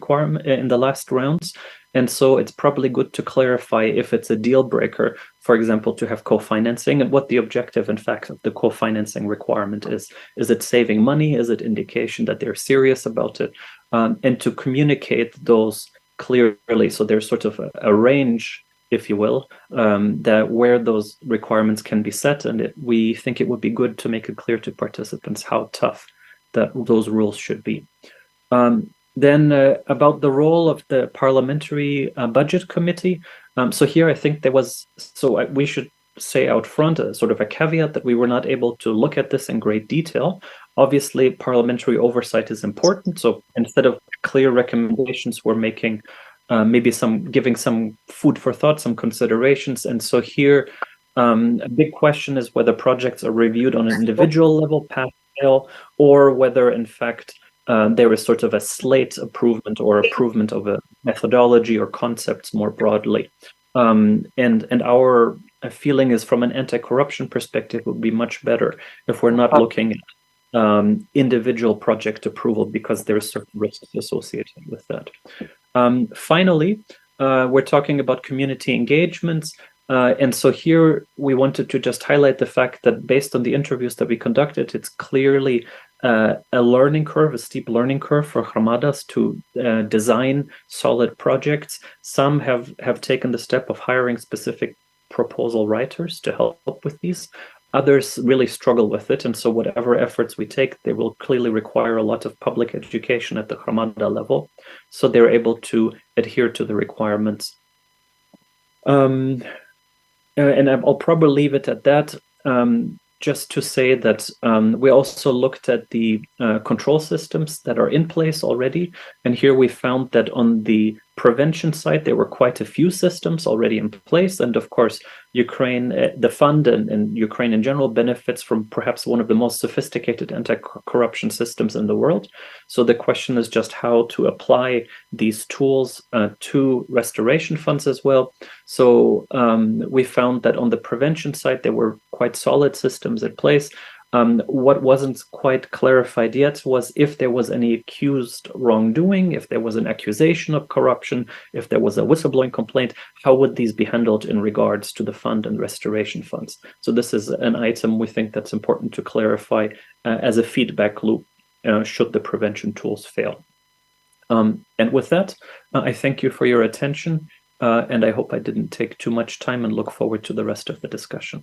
rounds. And so it's probably good to clarify if it's a deal breaker, for example, to have co-financing, and what the objective, in fact, of the co-financing requirement is. Is it saving money? Is it indication that they're serious about it? And to communicate those clearly. So there's sort of a range, if you will, that where those requirements can be set, and we think it would be good to make it clear to participants how tough that those rules should be. Then about the role of the Parliamentary Budget Committee. So here I think there was, we should say out front a sort of a caveat that we were not able to look at this in great detail. Obviously, parliamentary oversight is important. So instead of clear recommendations, we're making maybe giving some food for thought, some considerations. And so here, a big question is whether projects are reviewed on an individual level, pass fail, or whether in fact there is sort of a slate improvement or improvement of a methodology or concepts more broadly. And our feeling is, from an anti-corruption perspective, it would be much better if we're not looking at individual project approval, because there are certain risks associated with that. Finally, we're talking about community engagements. And so here we wanted to just highlight the fact that based on the interviews that we conducted, it's clearly a learning curve, a steep learning curve for Hromadas to design solid projects. Some have taken the step of hiring specific proposal writers to help with these. Others really struggle with it, and so whatever efforts we take, they will clearly require a lot of public education at the Hromada level, so they're able to adhere to the requirements. And I'll probably leave it at that. Just to say that we also looked at the control systems that are in place already. And here we found that on the prevention side, there were quite a few systems already in place. And of course, Ukraine, the fund and Ukraine in general benefits from perhaps one of the most sophisticated anti-corruption systems in the world. So the question is just how to apply these tools to restoration funds as well. So we found that on the prevention side, there were quite solid systems in place. What wasn't quite clarified yet was if there was any accused wrongdoing, if there was an accusation of corruption, if there was a whistleblowing complaint, how would these be handled in regards to the fund and restoration funds? So this is an item we think that's important to clarify as a feedback loop should the prevention tools fail. And with that, I thank you for your attention, and I hope I didn't take too much time, and look forward to the rest of the discussion.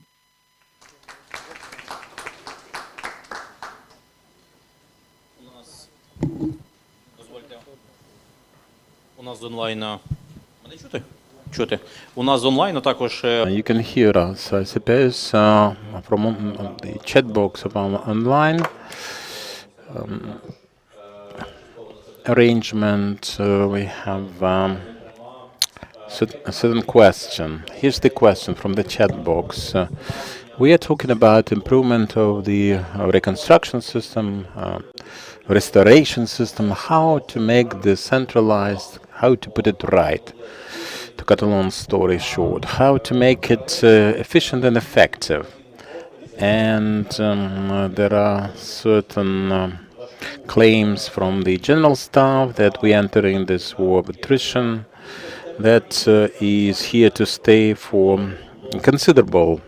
У нас з онлайна. Мене чути? Чути. У нас з онлайну також. You can hear us, I suppose, from the chat box of our online arrangement. We have a certain question. Here's the question from the chat box. We are talking about improvement of the reconstruction system, restoration system, how to make the centralized, how to put it right, to cut a long story short, how to make it efficient and effective. And there are certain claims from the general staff that we enter in this war of attrition that is here to stay for a considerable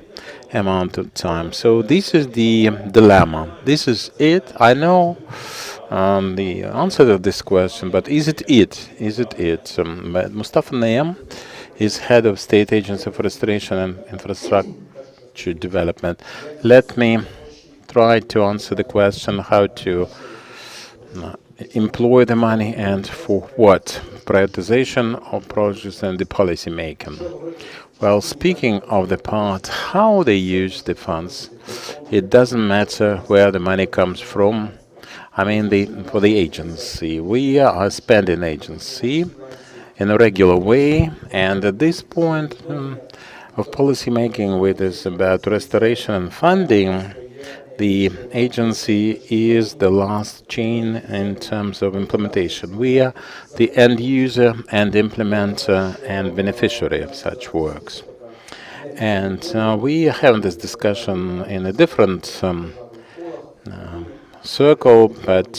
amount of time. So this is the dilemma. This is it. I know the answer to this question, but is it it? Is it it? Mustafa Nayem is head of State Agency for Restoration and Infrastructure Development. Let me try to answer the question how to employ the money and for what? Prioritization of projects and the policy making. Well, speaking of the part how they use the funds, it doesn't matter where the money comes from. I mean, for the agency, we are a spending agency in a regular way, and at this point of policy making, which is about restoration and funding, the agency is the last chain in terms of implementation. We are the end user and implementer and beneficiary of such works. And we are having this discussion in a different circle, but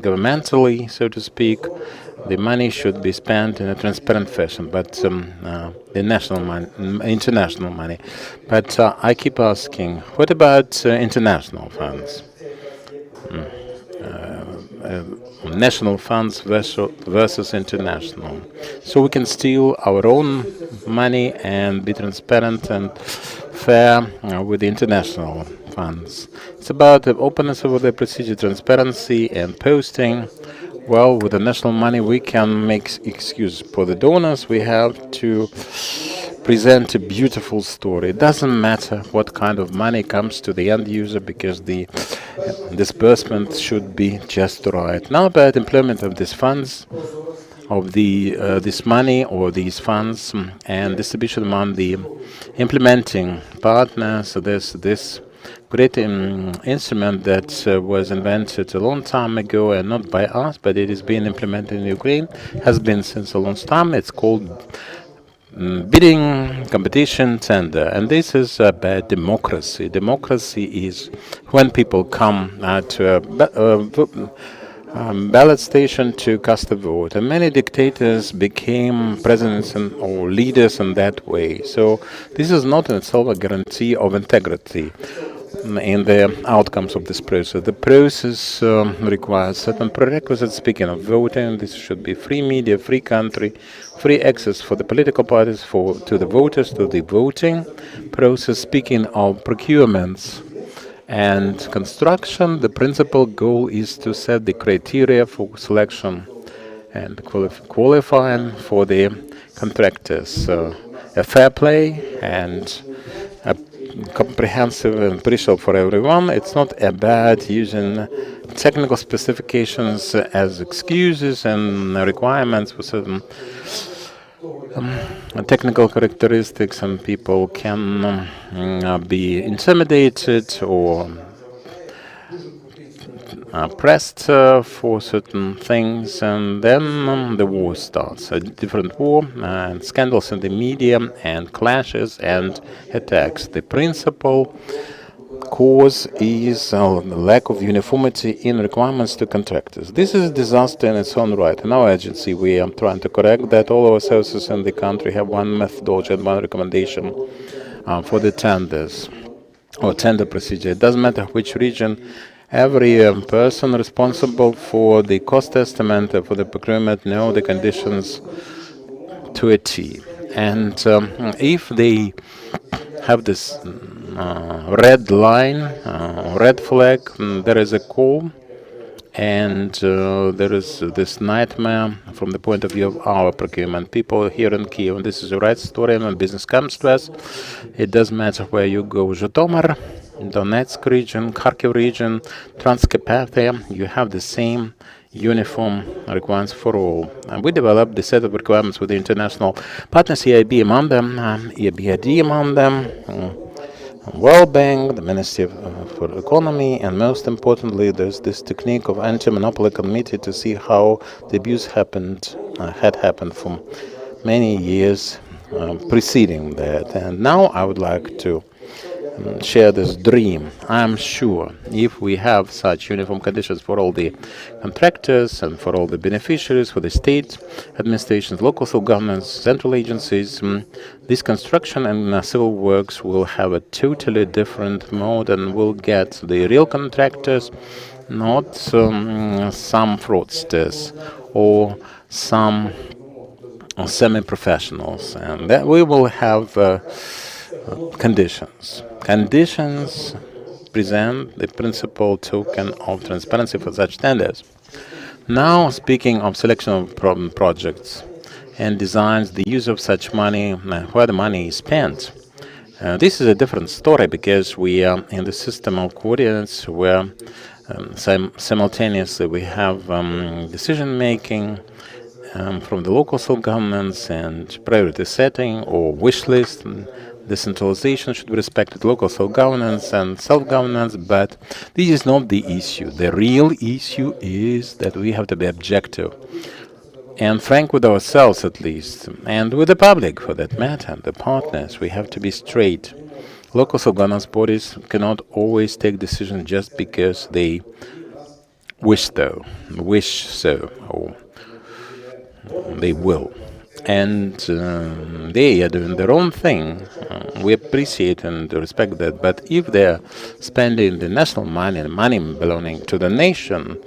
governmentally, so to speak. the money should be spent in a transparent fashion, but the national money, international money. But I keep asking, what about international funds? National funds versus international. So we can steal our own money and be transparent and fair with the international funds. It's about the openness of the procedure, transparency and posting. Well, with the national money, we can make excuse for the donors. We have to present a beautiful story. It doesn't matter what kind of money comes to the end user, because the disbursement should be just right. Now about employment of these funds, of this money or these funds, and distribution among the implementing partners. So there's this great instrument that was invented a long time ago, and not by us, but it is being implemented in Ukraine, has been since a long time. It's called bidding, competition, tender. And this is about democracy. Democracy is when people come to a ballot station to cast a vote. And many dictators became presidents or leaders in that way. So this is not in itself a guarantee of integrity in the outcomes of this process. The process requires certain prerequisites. Speaking of voting, this should be free media, free country, free access for the political parties, to the voters, to the voting process. Speaking of procurements and construction, the principal goal is to set the criteria for selection and qualifying for the contractors. A fair play and a comprehensive and beneficial for everyone. It's not about using technical specifications as excuses and requirements for certain technical characteristics, and people can be intimidated or pressed for certain things, and then the war starts. A different war and scandals in the media and clashes and attacks. The principal cause is lack of uniformity in requirements to contractors. This is a disaster in its own right. In our agency, we are trying to correct that. All our services in the country have one methodology and one recommendation for the tenders or tender procedure. It doesn't matter which region. Every person responsible for the cost estimate for the procurement know the conditions to a T. And if they have this red line, red flag, there is a call, and there is this nightmare from the point of view of our procurement people here in Kyiv. And this is the right story. And when business comes to us, it doesn't matter where you go. Zhytomyr, Donetsk region, Kharkiv region, Transcarpathia, you have the same uniform requirements for all. And we developed the set of requirements with the international partners, EIB among them, EBRD among them, World Bank, the Ministry for Economy, and most importantly, there's this technique of anti-monopoly committee to see how the abuse had happened for many years preceding that. And now I would like to share this dream. I'm sure if we have such uniform conditions for all the contractors and for all the beneficiaries, for the state administrations, local governments, central agencies, this construction and civil works will have a totally different mode, and will get the real contractors, not some fraudsters or some semi-professionals, and that we will have conditions. Conditions present the principal token of transparency for such tenders. Now, speaking of selection of projects and designs, the use of such money, where the money is spent, this is a different story, because we are in the system of coordinates where simultaneously we have decision-making from the local governments and priority setting or wish list. Decentralization should be respected, local self-governance and self-governance, but this is not the issue. The real issue is that we have to be objective and frank with ourselves, at least, and with the public for that matter, the partners. We have to be straight. Local self-governance bodies cannot always take decisions just because they wish so, or they will. And they are doing their own thing. We appreciate and respect that. But if they're spending the national money, the money belonging to the nation,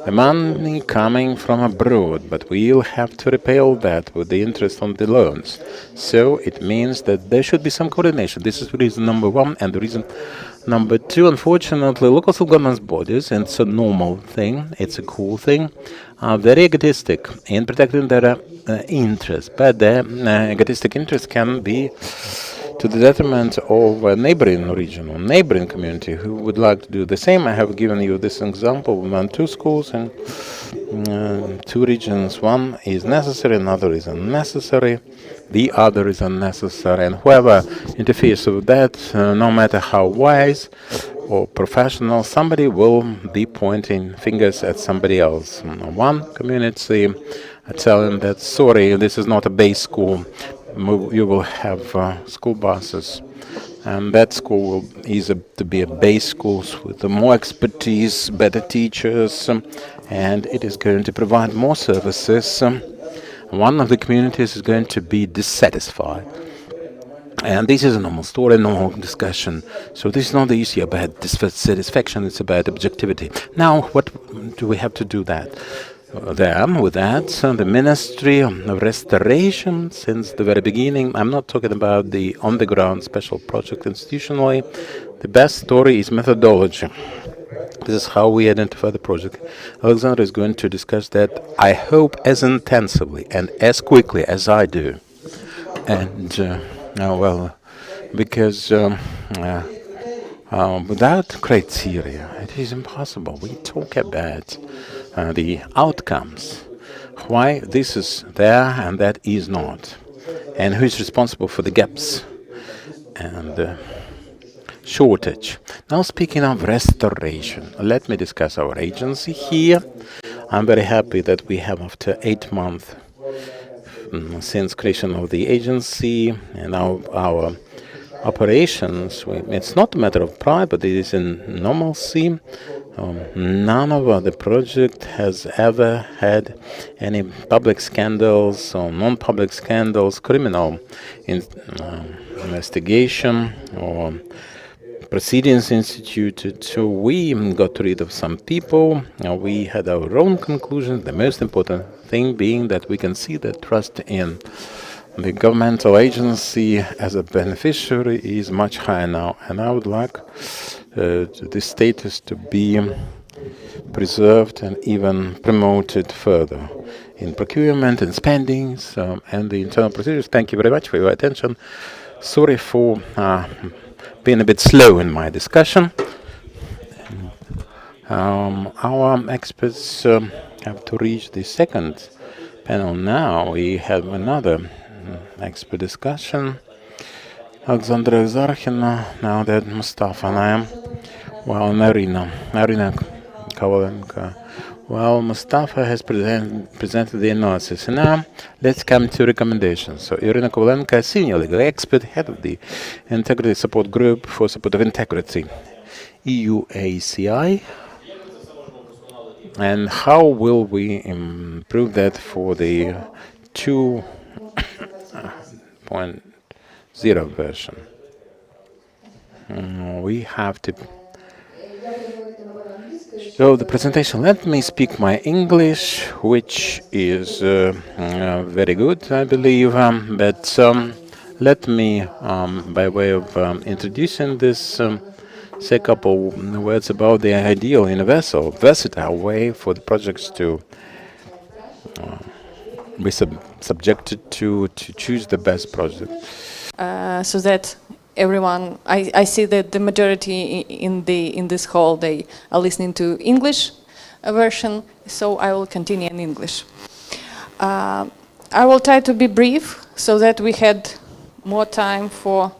the money coming from abroad, but we'll have to repay all that with the interest on the loans. So it means that there should be some coordination. This is reason number one. And the reason number two, unfortunately, local self-governance bodies, and it's a normal thing, it's a cool thing, are very egotistic in protecting their interests. But their egotistic interests can be to the detriment of a neighboring region or neighboring community who would like to do the same. I have given you this example. We run 2 schools in 2 regions. One is necessary, another is unnecessary. The other is unnecessary. And whoever interferes with that, no matter how wise or professional, somebody will be pointing fingers at somebody else. One community telling that, sorry, this is not a base school. You will have school buses, and that school is to be a base school with more expertise, better teachers, and it is going to provide more services. One of the communities is going to be dissatisfied. And this is a normal story, normal discussion. So this is not the issue about dissatisfaction, it's about objectivity. Now, what do we have to do that? With that, the Ministry of Restoration, since the very beginning, I'm not talking about the on-the-ground special project institutionally, the best story is methodology. This is how we identify the project. Alexander is going to discuss that, I hope, as intensively and as quickly as I do. And, because without criteria, it is impossible. We talk about the outcomes, why this is there and that is not, and who is responsible for the gaps and shortage. Now, speaking of restoration, let me discuss our agency here. I'm very happy that we have, after 8 months since creation of the agency and our operations, it's not a matter of pride, but it is in normalcy. None of the project has ever had any public scandals or non-public scandals, criminal investigation or proceedings instituted. So we got rid of some people. We had our own conclusions. The most important thing being that we can see that trust in the governmental agency as a beneficiary is much higher now. And I would like this status to be preserved and even promoted further in procurement and spendings and the internal procedures. Thank you very much for your attention. Sorry for being a bit slow in my discussion. Our experts have to reach the second panel now. We have another expert discussion. Alexandra Zarkhina, now that Mustafa and I am, and Irina Kovalenko. Well, Mustafa has presented the analysis. And now, let's come to recommendations. So, Irina Kovalenko, senior legal expert, head of the Integrity Support Group for Support of Integrity, EUACI. And how will we improve that for the 2.0 version? We have to show the presentation. Let me speak my English, which is very good, I believe. But let me, by way of introducing this, say a couple words about the ideal, universal, versatile way for the projects to be subjected to choose the best project. So that everyone, I see that the majority in this hall, they are listening to English version, so I will continue in English. I will try to be brief so that we had more time for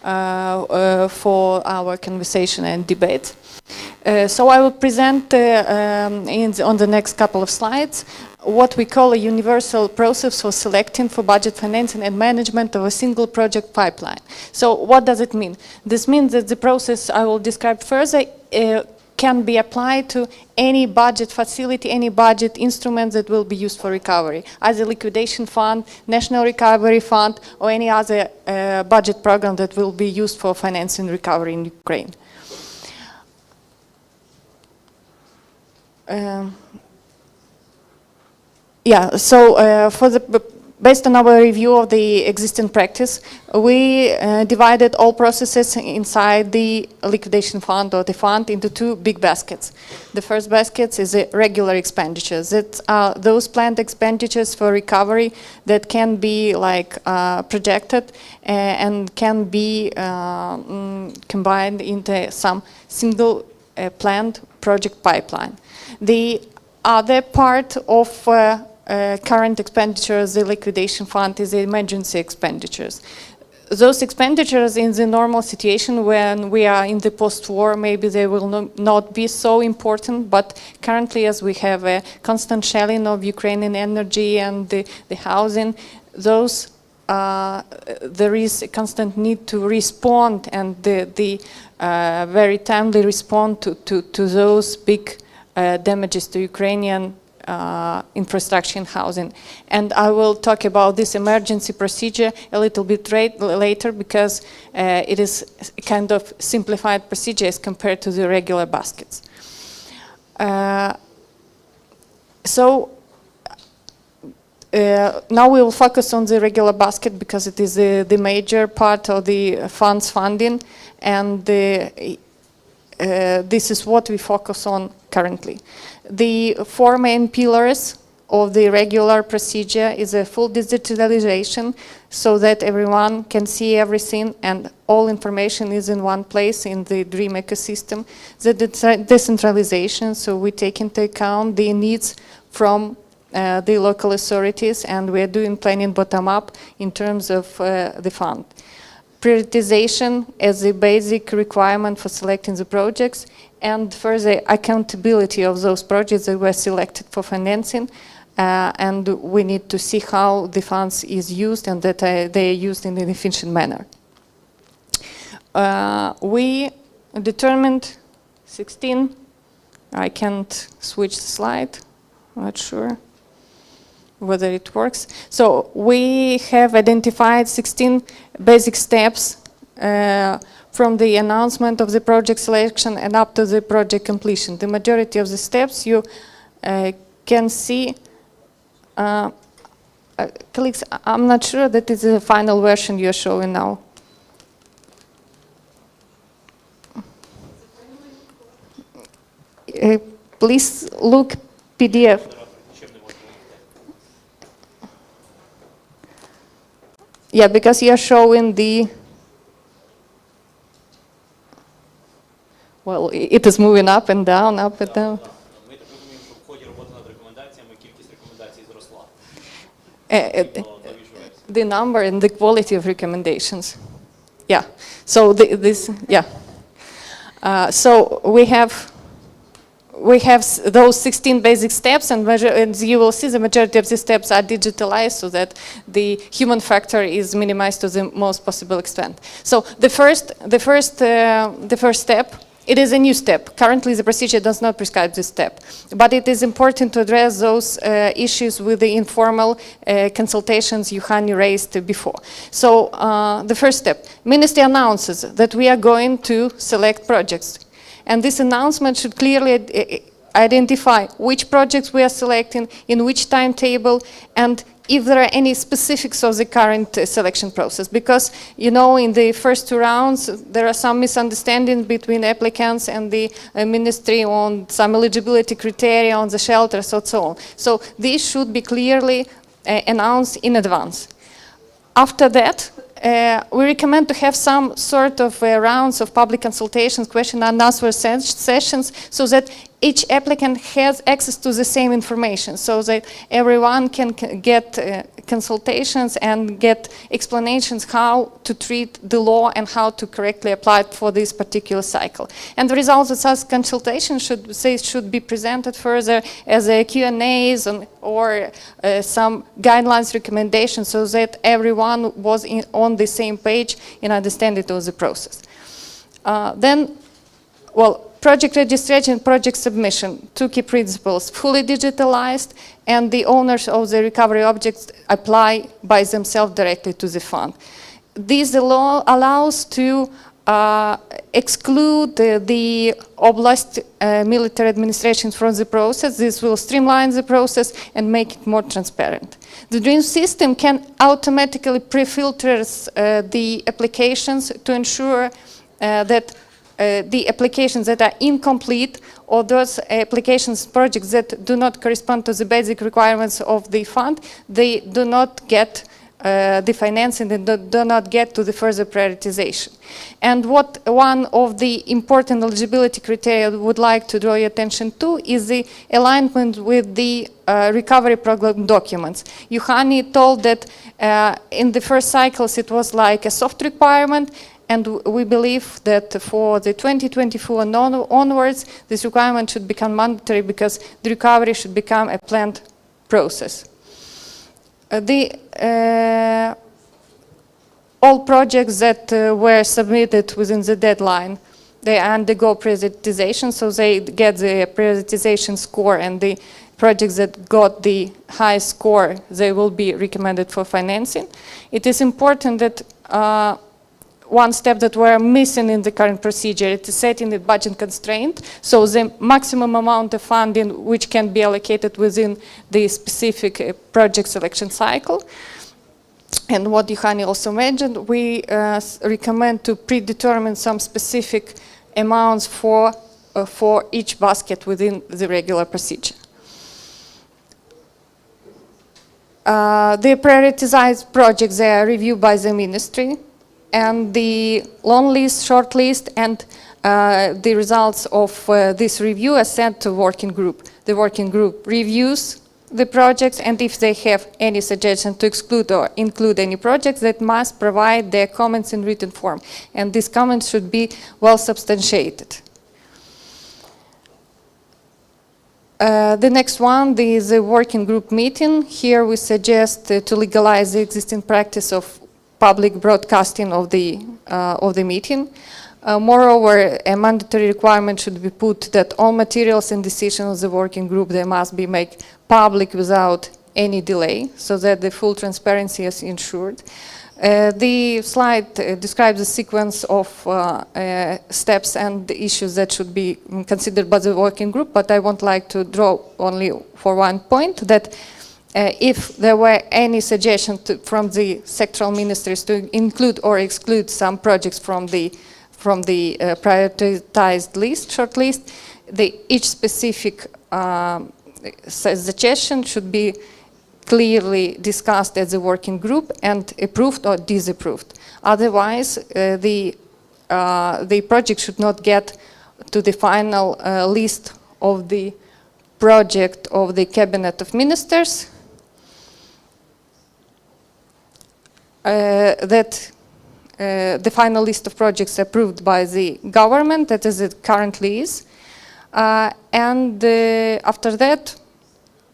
our conversation and debate. So I will present on the next couple of slides what we call a universal process for selecting for budget financing and management of a single project pipeline. So what does it mean? This means that the process I will describe further can be applied to any budget facility, any budget instrument that will be used for recovery, as a liquidation fund, national recovery fund, or any other budget program that will be used for financing recovery in Ukraine. Based on our review of the existing practice, we divided all processes inside the liquidation fund or the fund into two big baskets. The first basket is the regular expenditures. That are those planned expenditures for recovery that can be projected and can be combined into some single planned project pipeline. The other part of current expenditures, the liquidation fund, is the emergency expenditures. Those expenditures in the normal situation when we are in the post-war, maybe they will not be so important, but currently as we have a constant shelling of Ukrainian energy and the housing, those there is a constant need to respond and the very timely respond to those big damages to Ukrainian infrastructure and housing. And I will talk about this emergency procedure a little bit later because it is a kind of simplified procedure as compared to the regular baskets. Now we will focus on the regular basket because it is the major part of the fund's funding, and this is what we focus on currently. The four main pillars of the regular procedure is a full digitalization so that everyone can see everything and all information is in one place in the DREAM ecosystem. The decentralization, so we take into account the needs from the local authorities, and we're doing planning bottom-up in terms of the fund. Prioritization as a basic requirement for selecting the projects, and further accountability of those projects that were selected for financing, and we need to see how the funds is used and that they are used in an efficient manner. We determined 16, I can't switch the slide, not sure whether it works. So we have identified 16 basic steps from the announcement of the project selection and up to the project completion. The majority of the steps you can see. Colleagues, I'm not sure that it's the final version you're showing now. Please look PDF. Yeah, because you're showing the, well, it is moving up and down, up and down. Ми так розуміємо, що в ході роботи над рекомендаціями кількість рекомендацій зросла. The number and the quality of recommendations. Yeah. So so we have those 16 basic steps, and you will see the majority of the steps are digitalized so that the human factor is minimized to the most possible extent. So the first step, it is a new step. Currently, the procedure does not prescribe this step, but it is important to address those issues with the informal consultations Juhani raised before. So the first step, Ministry announces that we are going to select projects. And this announcement should clearly identify which projects we are selecting, in which timetable, and if there are any specifics of the current selection process. Because, you know, in the first two rounds, there are some misunderstandings between applicants and the ministry on some eligibility criteria on the shelters and so on. So these should be clearly announced in advance. After that, we recommend to have some sort of rounds of public consultations, question and answer sessions, so that each applicant has access to the same information, so that everyone can get consultations and get explanations how to treat the law and how to correctly apply it for this particular cycle. And the results of such consultations should be presented further as a Q&As or some guidelines recommendations, so that everyone was on the same page in understanding of the process. project registration, project submission, two key principles, fully digitalized, and the owners of the recovery objects apply by themselves directly to the fund. This allows to exclude the oblast military administration from the process. This will streamline the process and make it more transparent. The DREAM system can automatically pre-filter the applications to ensure that the applications that are incomplete or those applications, projects that do not correspond to the basic requirements of the fund, they do not get the financing and do not get to the further prioritization. And what one of the important eligibility criteria I would like to draw your attention to is the alignment with the recovery program documents. Juhani told that in the first cycles it was like a soft requirement, and we believe that for the 2024 and onwards, this requirement should become mandatory because the recovery should become a planned process. All projects that were submitted within the deadline, they undergo prioritization, so they get the prioritization score, and the projects that got the high score, they will be recommended for financing. It is important that one step that we're missing in the current procedure is setting the budget constraint, so the maximum amount of funding which can be allocated within the specific project selection cycle. And what Juhani also mentioned, we recommend to predetermine some specific amounts for each basket within the regular procedure. The prioritized projects, they are reviewed by the ministry, and the long list, short list, and the results of this review are sent to working group. The working group reviews the projects, and if they have any suggestion to exclude or include any projects, that must provide their comments in written form, and these comments should be well substantiated. The next one is a working group meeting. Here we suggest to legalize the existing practice of public broadcasting of the meeting. Moreover, a mandatory requirement should be put that all materials and decisions of the working group, they must be made public without any delay, so that the full transparency is ensured. The slide describes a sequence of steps and issues that should be considered by the working group, but I would like to draw only for one point, that if there were any suggestion from the sectoral ministries to include or exclude some projects from the prioritized list, short list, each specific suggestion should be clearly discussed as a working group and approved or disapproved. Otherwise, the project should not get to the final list of the project of the Cabinet of Ministers. The final list of projects approved by the government, that is it currently is. And after that,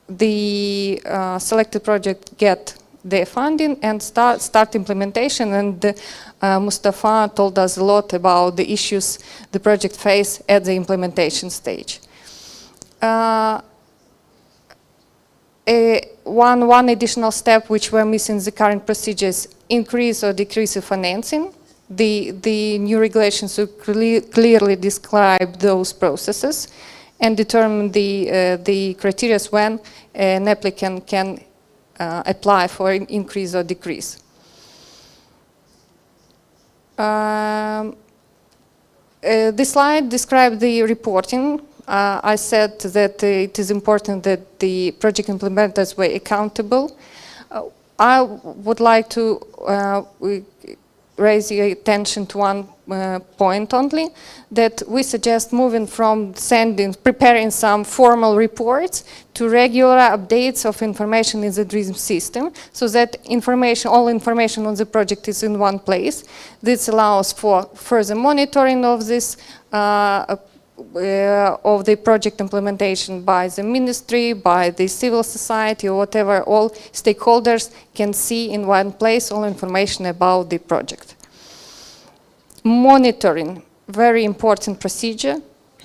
the selected project get their funding and start implementation. And Mustafa told us a lot about the issues the project face at the implementation stage. One additional step which we're missing in the current procedures: increase or decrease of financing. The new regulations will clearly describe those processes and determine the criteria when an applicant can apply for an increase or decrease. This slide describes the reporting. I said that it is important that the project implementers were accountable. I would like to raise your attention to one point only, that we suggest moving from preparing some formal reports to regular updates of information in the DREAM system, so that all information on the project is in one place. This allows for further monitoring of this of the project implementation by the ministry, by the civil society, or whatever. All stakeholders can see in one place all information about the project. Monitoring, very important procedure.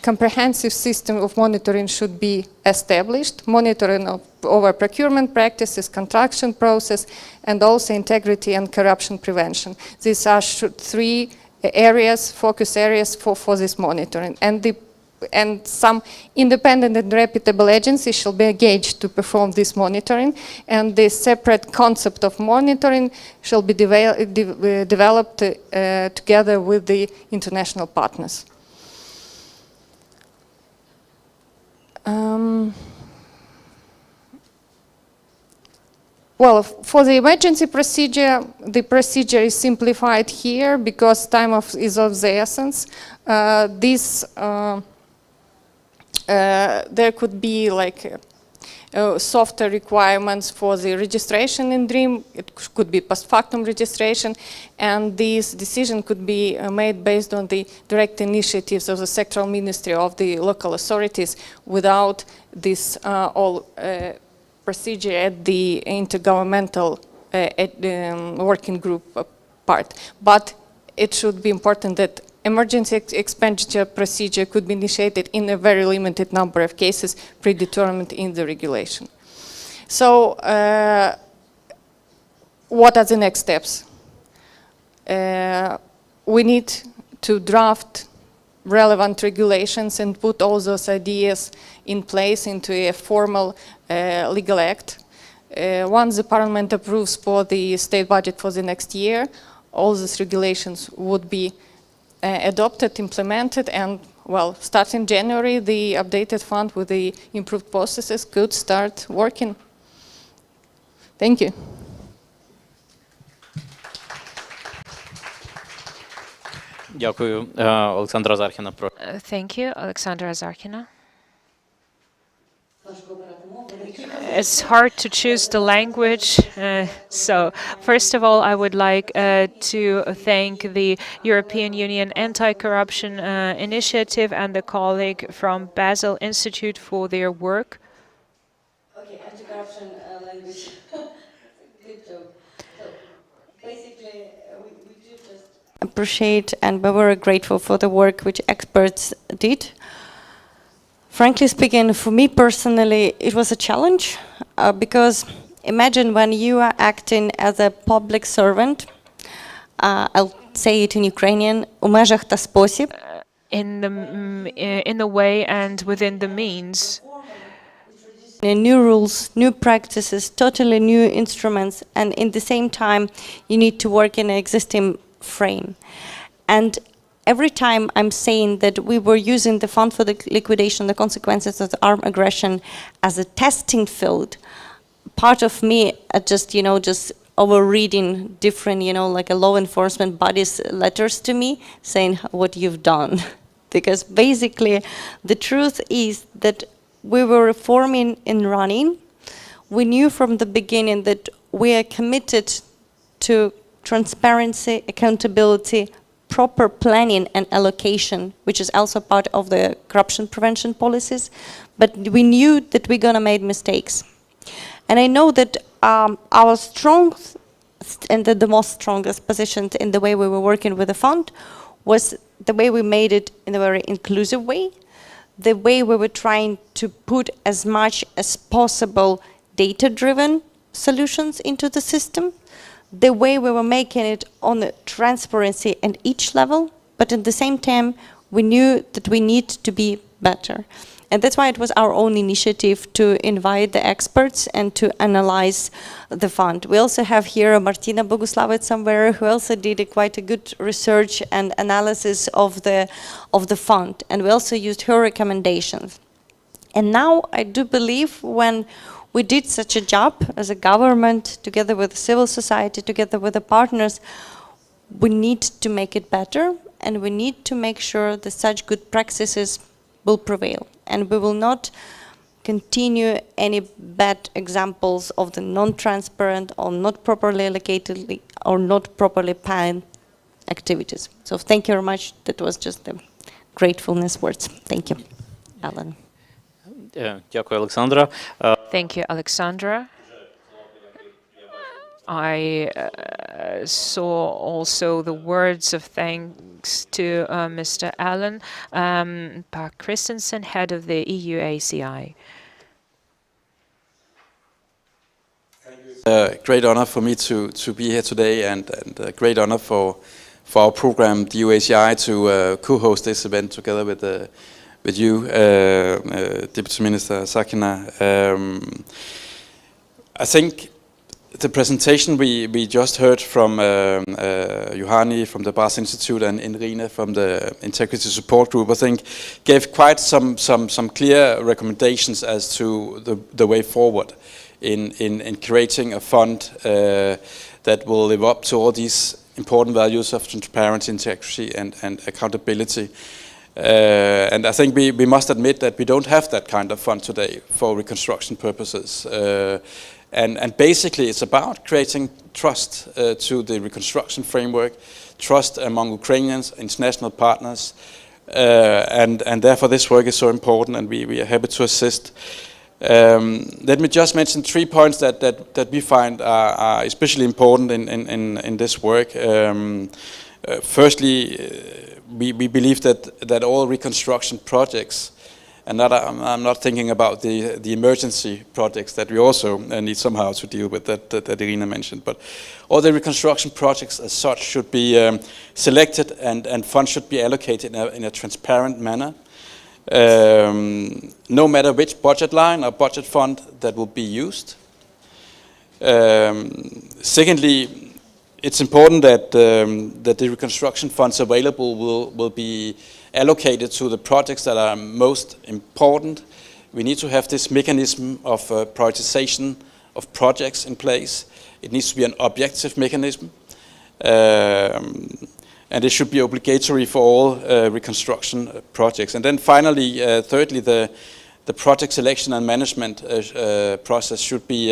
comprehensive system of monitoring should be established, monitoring of over procurement practices, contraction process, and also integrity and corruption prevention. These are three areas, focus areas for this monitoring. And some independent and reputable agencies shall be engaged to perform this monitoring, and the separate concept of monitoring shall be developed together with the international partners. Well, for the emergency procedure, the procedure is simplified here because time is of the essence. There could be like softer requirements for the registration in DREAM. It could be post factum registration, and this decision could be made based on the direct initiatives of the sectoral ministry of the local authorities without this procedure at the intergovernmental working group part. But it should be important that emergency expenditure procedure could be initiated in a very limited number of cases predetermined in the regulation. So what are the next steps? We need to draft relevant regulations and put all those ideas in place into a formal legal act. Once the Parliament approves for the state budget for the next year, all these regulations would be adopted, implemented, and, well, starting January, the updated fund with the improved processes could start working. Thank you. Дякую, Олександра Зархіна. Thank you, Alexandra Zarkina. It's hard to choose the language. So, first of all, I would like to thank the European Union Anti-Corruption Initiative and the colleague from Basel Institute for their work. Okay, anti-corruption language. Good job. So, basically, we do just appreciate and we're very grateful for the work which experts did. Frankly speaking, for me personally, it was a challenge because imagine when you are acting as a public servant, I'll say it in Ukrainian, у межах та спосіб. In the way and within the means. New rules, new practices, totally new instruments, and in the same time, you need to work in an existing frame. And every time I'm saying that we were using the Fund for the Liquidation, the Consequences of the Armed Aggression as a testing field, part of me just over-reading different, like a law enforcement bodies' letters to me saying what you've done. Because basically the truth is that we were reforming and running. We knew from the beginning that we are committed to transparency, accountability, proper planning and allocation, which is also part of the corruption prevention policies, but we knew that we're going to make mistakes. And I know that our strength and the most strongest position in the way we were working with the fund was the way we made it in a very inclusive way, the way we were trying to put as much as possible data-driven solutions into the system, the way we were making it on the transparency at each level, but at the same time, we knew that we need to be better. And that's why it was our own initiative to invite the experts and to analyze the fund. We also have here Martina Boguslavec somewhere who also did quite a good research and analysis of the fund. And we also used her recommendations. And now I do believe when we did such a job as a government, together with civil society, together with the partners, we need to make it better, and we need to make sure that such good practices will prevail. And we will not continue any bad examples of the non-transparent or not properly allocated or not properly planned activities. So thank you very much. That was just the gratefulness words. Thank you, Alan. Дякую, Олександра. Thank you, Alexandra. I saw also the words of thanks to Mr. Alan Park Christensen, head of the EU ACI. Great honor for me to be here today, and a great honor for our program, the UACI, to co-host this event together with you, Deputy Minister Sakina. I think the presentation we just heard from Juhani from the Bas Institute and Irina from the Integrity Support Group, I think gave quite some clear recommendations as to the way forward in creating a fund that will live up to all these important values of transparency, integrity, and accountability. And I think we must admit that we don't have that kind of fund today for reconstruction purposes. And basically it's about creating trust to the reconstruction framework, trust among Ukrainians, international partners, and therefore this work is so important, and we are happy to assist. Let me just mention 3 points that we find are especially important in this work. Firstly, we believe that all reconstruction projects, and I'm not thinking about the emergency projects that we also need somehow to deal with that Irina mentioned, but all the reconstruction projects as such should be selected, and funds should be allocated in a transparent manner. No matter which budget line or budget fund that will be used. Secondly, it's important that the reconstruction funds available will be allocated to the projects that are most important. We need to have this mechanism of prioritization of projects in place. It needs to be an objective mechanism. And it should be obligatory for all reconstruction projects. And then finally, thirdly, the project selection and management process should be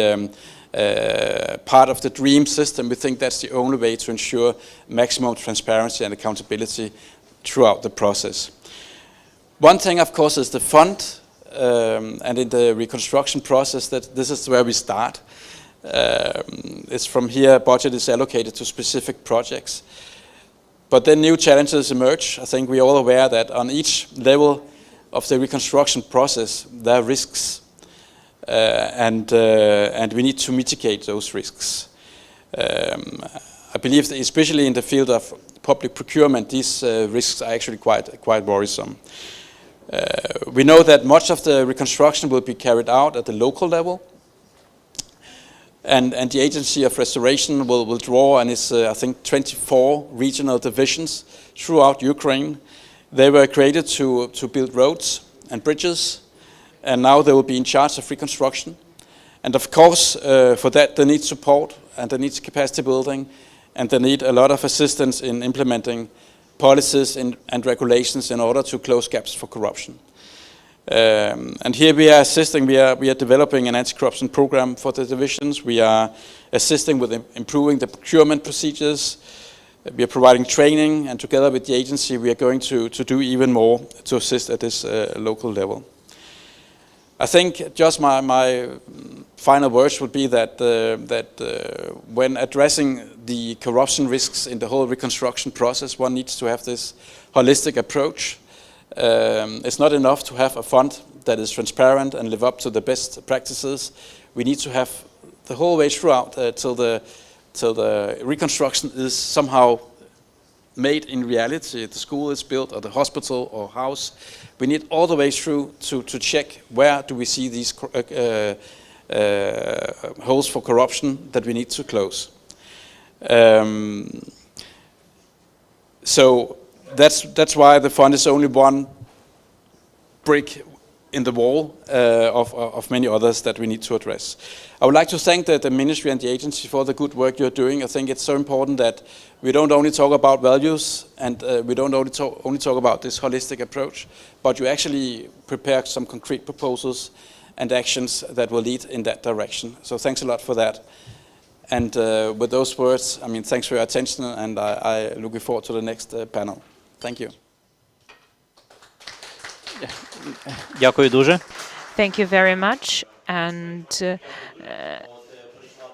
part of the DREAM system. We think that's the only way to ensure maximum transparency and accountability throughout the process. One thing, of course, is the fund, and in the reconstruction process, that this is where we start. It's from here budget is allocated to specific projects. But then new challenges emerge. I think we're all aware that on each level of the reconstruction process, there are risks, and we need to mitigate those risks. I believe that especially in the field of public procurement, these risks are actually quite worrisome. We know that much of the reconstruction will be carried out at the local level, and the Agency of Restoration will draw on its, I think, 24 regional divisions throughout Ukraine. They were created to build roads and bridges, and now they will be in charge of reconstruction. And of course, for that they need support, and they need capacity building, and they need a lot of assistance in implementing policies and regulations in order to close gaps for corruption. And here we are assisting, we are developing an anti-corruption program for the divisions. We are assisting with improving the procurement procedures. We are providing training, and together with the agency we are going to do even more to assist at this local level. I think just my final words would be that when addressing the corruption risks in the whole reconstruction process, one needs to have this holistic approach. It's not enough to have a fund that is transparent and live up to the best practices. We need to have the whole way throughout till the reconstruction is somehow made in reality. The school is built, or the hospital or house. We need all the way through to check where do we see these holes for corruption that we need to close. So that's why the fund is only one brick in the wall of many others that we need to address. I would like to thank the ministry and the agency for the good work you're doing. I think it's so important that we don't only talk about values, and we don't only talk about this holistic approach, but you actually prepare some concrete proposals and actions that will lead in that direction. So thanks a lot for that. And with those words, I mean, thanks for your attention, and I looking forward to the next panel. Thank you. Дякую дуже. Thank you very much. And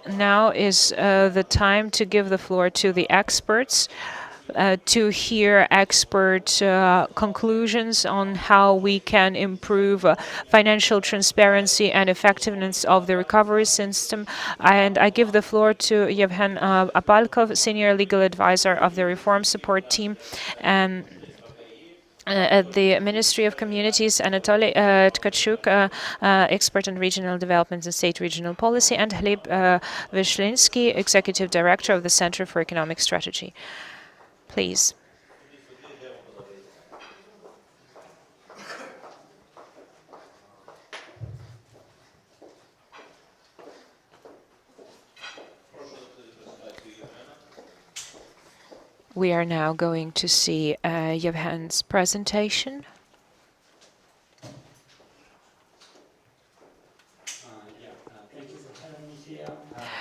now is the time to give the floor to the experts, to hear expert conclusions on how we can improve financial transparency and effectiveness of the recovery system. And I give the floor to Yevhen Apalkov, Senior Legal Advisor of the Reform Support Team, and at the Ministry of Communities, Anatoly Tkachuk, expert in regional development and state regional policy, and Gleb Vyshlinsky, Executive Director of the Center for Economic Strategy. Please. We are now going to see Yevhen's presentation.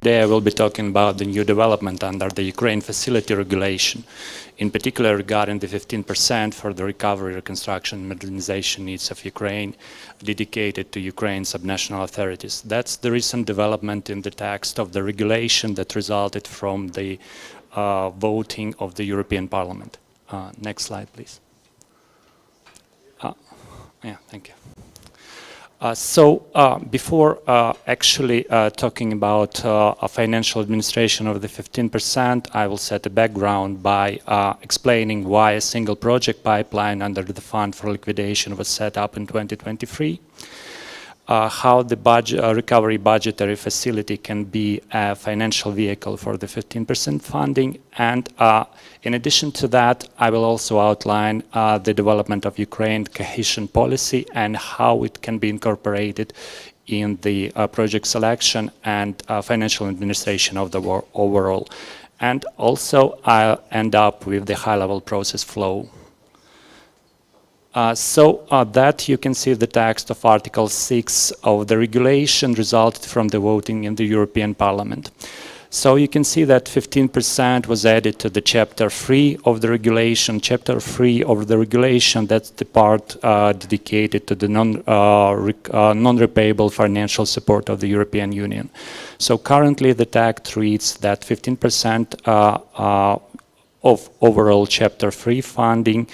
Today I will be talking about the new development under the Ukraine Facility Regulation, in particular regarding the 15% for the recovery, reconstruction, and modernization needs of Ukraine dedicated to Ukraine's subnational authorities. That's the recent development in the text of the regulation that resulted from the voting of the European Parliament. Next slide, please. Yeah, thank you. Before actually talking about a financial administration of the 15%, I will set a background by explaining why a single project pipeline under the Fund for Liquidation was set up in 2023, how the recovery budgetary facility can be a financial vehicle for the 15% funding, and in addition to that, I will also outline the development of Ukraine cohesion policy and how it can be incorporated in the project selection and financial administration of the overall. And also, I'll end up with the high-level process flow. That you can see the text of Article 6 of the regulation resulted from the voting in the European Parliament. So you can see that 15% was added to the Chapter 3 of the regulation. Chapter 3 of the regulation, that's the part dedicated to the non-repayable financial support of the European Union. So currently the text reads that 15% of overall Chapter 3 funding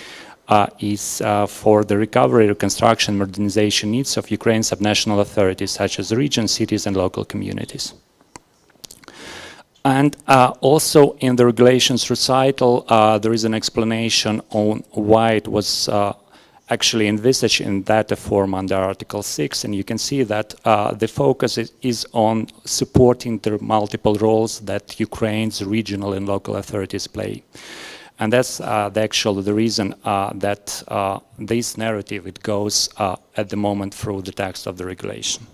is for the recovery, reconstruction, modernization needs of Ukraine's subnational authorities, such as regions, cities, and local communities. And also in the regulations recital, there is an explanation on why it was actually envisaged in that form under Article 6. And you can see that the focus is on supporting the multiple roles that Ukraine's regional and local authorities play. And that's the reason that this narrative, it goes at the moment through the text of the regulation.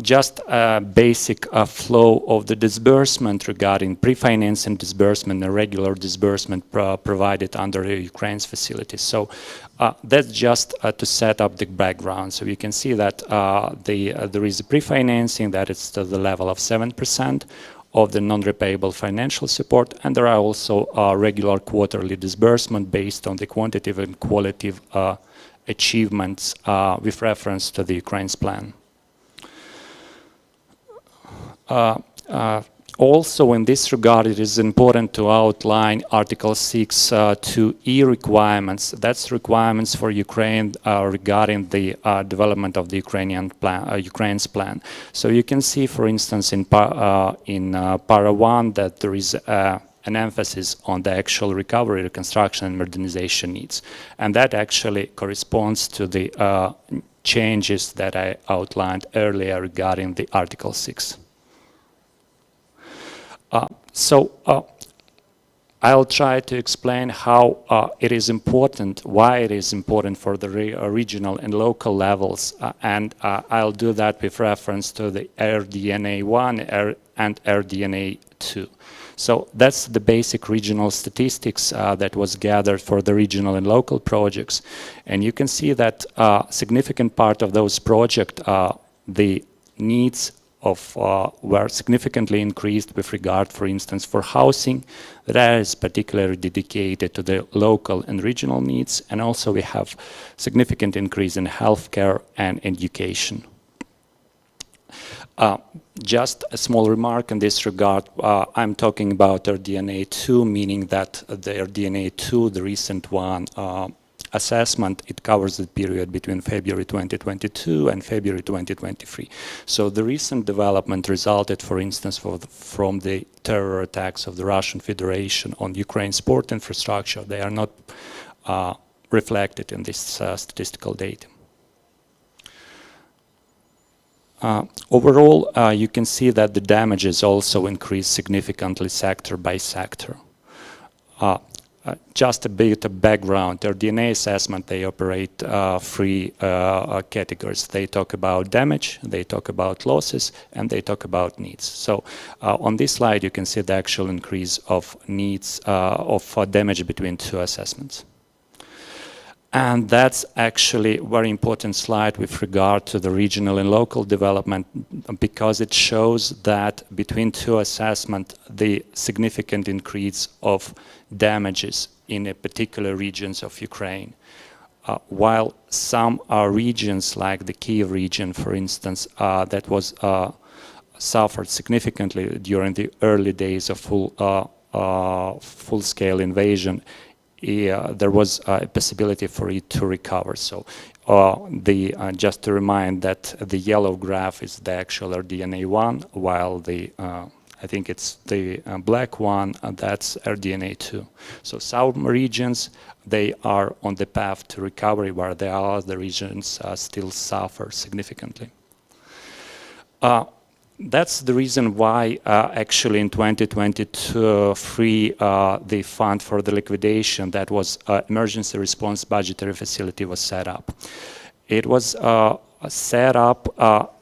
Just a basic flow of the disbursement regarding pre-financing disbursement and regular disbursement provided under Ukraine's facilities. So that's just to set up the background. So you can see that there is a pre-financing that is to the level of 7% of the non-repayable financial support, and there are also regular quarterly disbursement based on the quantitative and qualitative achievements with reference to the Ukraine's plan. Also, in this regard, it is important to outline Article 6 2E requirements. That's requirements for Ukraine regarding the development of the Ukraine's plan. So you can see, for instance, in Para 1 that there is an emphasis on the actual recovery, reconstruction, and modernization needs. And that actually corresponds to the changes that I outlined earlier regarding the Article 6. I'll try to explain how it is important, why it is important for the regional and local levels, and I'll do that with reference to the RDNA 1 and RDNA 2. So that's the basic regional statistics that was gathered for the regional and local projects. And you can see that a significant part of those projects, the needs were significantly increased with regard, for instance, for housing. That is particularly dedicated to the local and regional needs. And also we have significant increase in healthcare and education. Just a small remark in this regard. I'm talking about RDNA 2, meaning that the RDNA 2, the recent one, assessment, it covers the period between February 2022 and February 2023. So the recent development resulted, for instance, from the terror attacks of the Russian Federation on Ukraine's port infrastructure. They are not reflected in this statistical data. Overall, you can see that the damages also increase significantly sector by sector. Just a bit of background, their DNA assessment, they operate three categories. They talk about damage, they talk about losses, and they talk about needs. So on this slide, you can see the actual increase of needs of damage between two assessments. And that's actually a very important slide with regard to the regional and local development, because it shows that between two assessments, the significant increase of damages in a particular regions of Ukraine. While some regions, like the Kiev region, for instance, that was suffered significantly during the early days of full-scale invasion, there was a possibility for it to recover. So just to remind that the yellow graph is the actual RDNA 1, while the I think it's the black one, that's RDNA 2. So some regions, they are on the path to recovery, where the other regions still suffer significantly. That's the reason why actually in 2023 the fund for the liquidation, that was emergency response budgetary facility, was set up. It was set up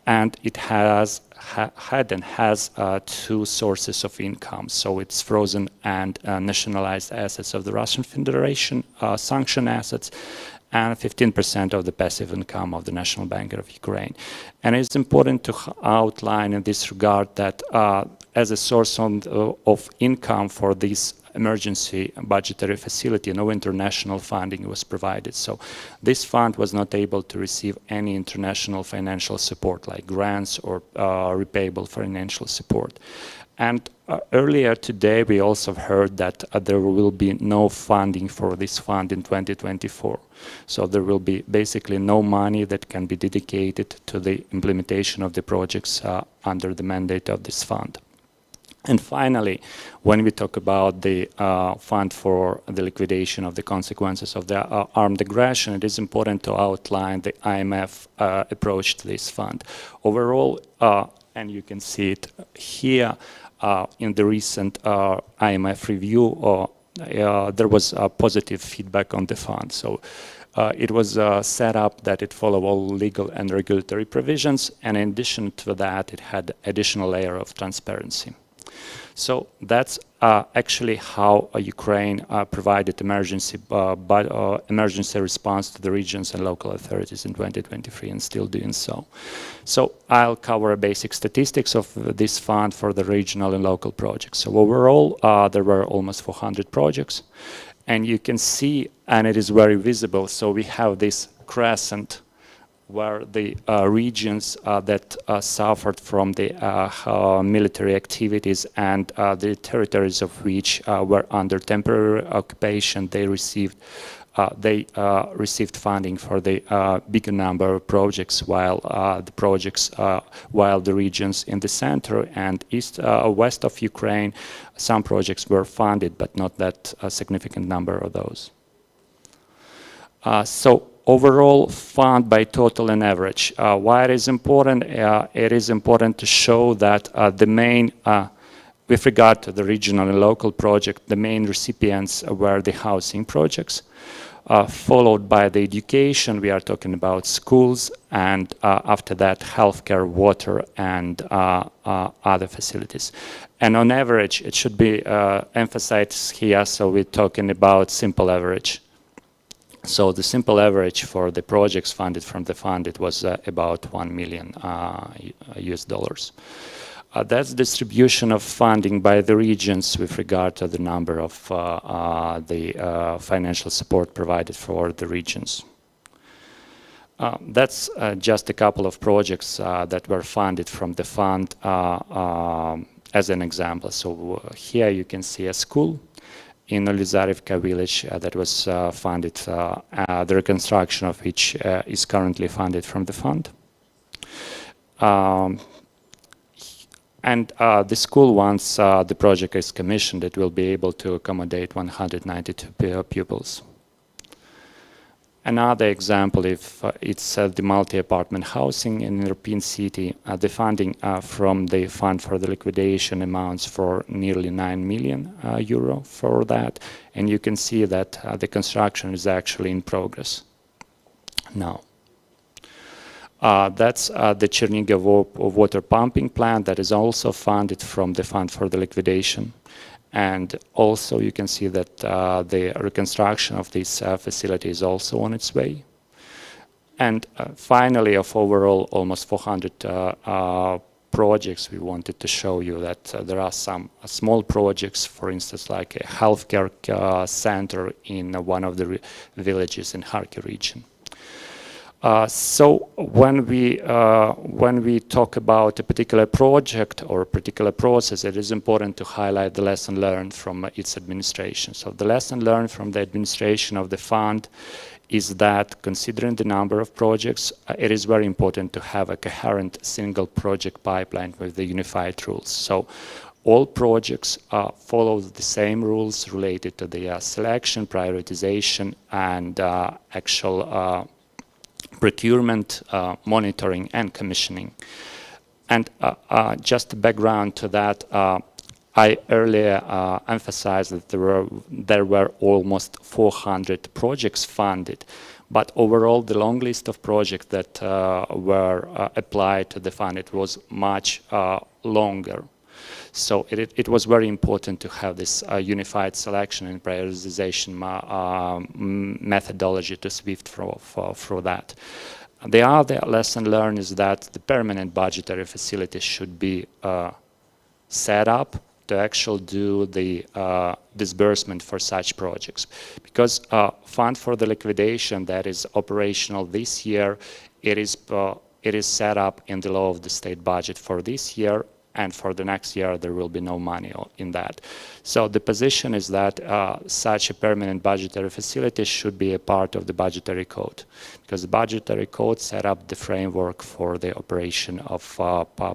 and it had and has two sources of income. So it's frozen and nationalized assets of the Russian Federation, sanctioned assets, and 15% of the passive income of the National Bank of Ukraine. And it's important to outline in this regard that as a source of income for this emergency budgetary facility, no international funding was provided. So this fund was not able to receive any international financial support, like grants or repayable financial support. And earlier today, we also heard that there will be no funding for this fund in 2024. So there will be basically no money that can be dedicated to the implementation of the projects under the mandate of this fund. And finally, when we talk about the fund for the liquidation of the consequences of the armed aggression, it is important to outline the IMF approach to this fund. Overall, and you can see it here, in the recent IMF review, there was positive feedback on the fund. So it was set up that it followed all legal and regulatory provisions, and in addition to that, it had additional layer of transparency. So that's actually how Ukraine provided emergency response to the regions and local authorities in 2023, and still doing so. So I'll cover basic statistics of this fund for the regional and local projects. So overall, there were almost 400 projects, and you can see, and it is very visible, so we have this crescent where the regions that suffered from the military activities and the territories of which were under temporary occupation, they received funding for the bigger number of projects, while the regions in the center and east west of Ukraine, some projects were funded, but not that significant number of those. So overall fund by total and average. Why it is important? It is important to show that the main, with regard to the regional and local project, the main recipients were the housing projects, followed by the education. We are talking about schools, and after that, healthcare, water, and other facilities. And on average, it should be emphasized here, so we're talking about simple average. So the simple average for the projects funded from the fund, it was about $1 million US dollars. That's distribution of funding by the regions with regard to the number of the financial support provided for the regions. That's just a couple of projects that were funded from the fund as an example. So here you can see a school in Olizarivka village that was funded, the reconstruction of which is currently funded from the fund. And the school, once the project is commissioned, it will be able to accommodate 192 pupils. Another example, if it's the multi-apartment housing in a European city, the funding from the Fund for the Liquidation amounts for nearly 9 million euro for that. And you can see that the construction is actually in progress now. That's the Chernigov water pumping plant that is also funded from the Fund for the Liquidation. And also you can see that the reconstruction of this facility is also on its way. And finally, of overall almost 400 projects, we wanted to show you that there are some small projects, for instance, like a healthcare center in one of the villages in Kharkiv region. So when we talk about a particular project or a particular process, it is important to highlight the lesson learned from its administration. So the lesson learned from the administration of the fund is that, considering the number of projects, it is very important to have a coherent single project pipeline with the unified rules. So all projects follow the same rules related to the selection, prioritization, and actual procurement, monitoring, and commissioning. And just a background to that, I earlier emphasized that there were almost 400 projects funded, but overall the long list of projects that were applied to the fund, it was much longer. So it was very important to have this unified selection and prioritization methodology to swift through that. The other lesson learned is that the permanent budgetary facility should be set up to actually do the disbursement for such projects. Because Fund for the Liquidation that is operational this year, it is set up in the law of the state budget for this year, and for the next year there will be no money in that. So the position is that such a permanent budgetary facility should be a part of the budgetary code, because the budgetary code set up the framework for the operation of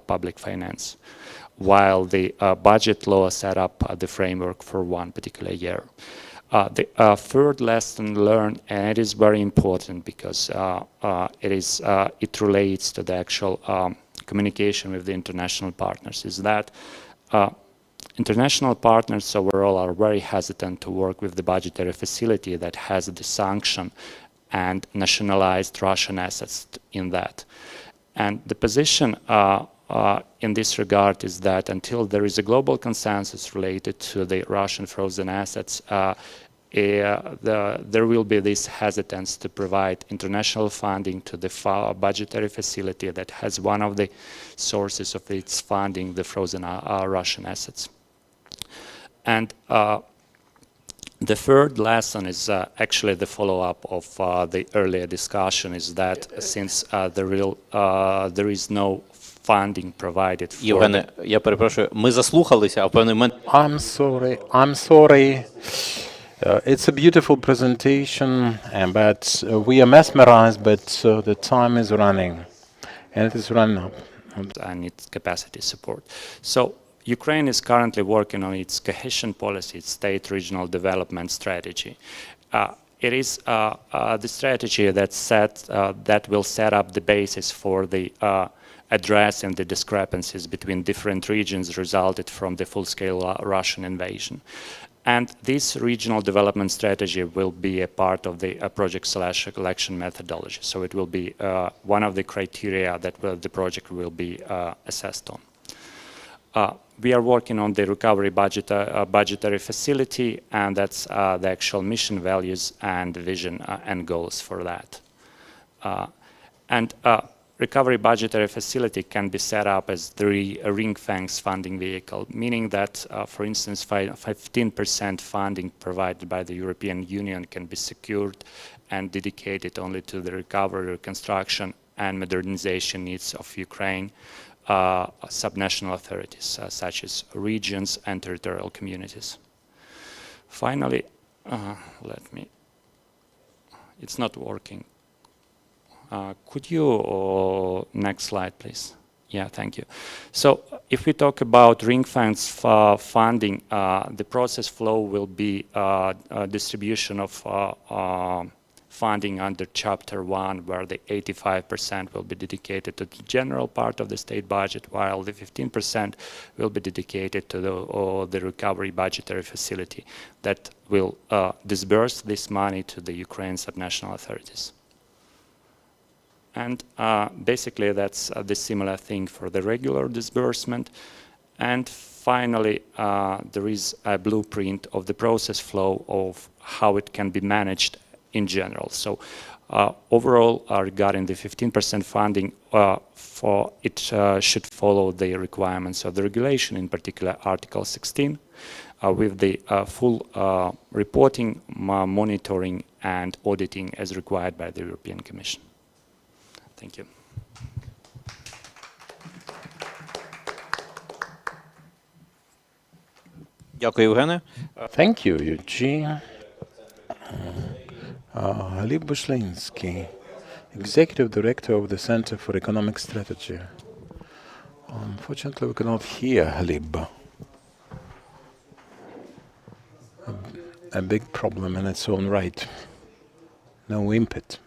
public finance, while the budget law set up the framework for one particular year. The third lesson learned, and it is very important because it relates to the actual communication with the international partners, is that international partners overall are very hesitant to work with the budgetary facility that has the sanction and nationalized Russian assets in that. And the position in this regard is that until there is a global consensus related to the Russian frozen assets, there will be this hesitance to provide international funding to the budgetary facility that has one of the sources of its funding, the frozen Russian assets. And the third lesson is actually the follow-up of the earlier discussion, is that since there is no funding provided for... Євгене, я перепрошую, ми заслухалися, а в певний момент... I'm sorry. It's a beautiful presentation, but we are mesmerized, but the time is running, and it is running up. And its capacity support. So Ukraine is currently working on its cohesion policy, its state regional development strategy. It is the strategy that will set up the basis for the addressing the discrepancies between different regions resulted from the full-scale Russian invasion. And this regional development strategy will be a part of the project/election methodology. So it will be one of the criteria that the project will be assessed on. We are working on the recovery budgetary facility, and that's the actual mission, values, and vision and goals for that. Recovery budgetary facility can be set up as the ring-fence funding vehicle, meaning that, for instance, 15% funding provided by the European Union can be secured and dedicated only to the recovery, reconstruction, and modernization needs of Ukraine, subnational authorities, such as regions and territorial communities. Finally, it's not working. Could you, next slide, please? Yeah, thank you. So if we talk about ring fence funding, the process flow will be distribution of funding under Chapter 1, where the 85% will be dedicated to the general part of the state budget, while the 15% will be dedicated to the recovery budgetary facility that will disburse this money to the Ukraine subnational authorities. And basically that's the similar thing for the regular disbursement. And finally, there is a blueprint of the process flow of how it can be managed in general. So overall, regarding the 15% funding, it should follow the requirements of the regulation, in particular Article 16, with the full reporting, monitoring, and auditing as required by the European Commission. Thank you. Дякую, Євгене. Thank you, Eugene. Halib Bushlinsky, Executive Director of the Center for Economic Strategy. Unfortunately, we cannot hear Halib. A big problem in its own right. No input.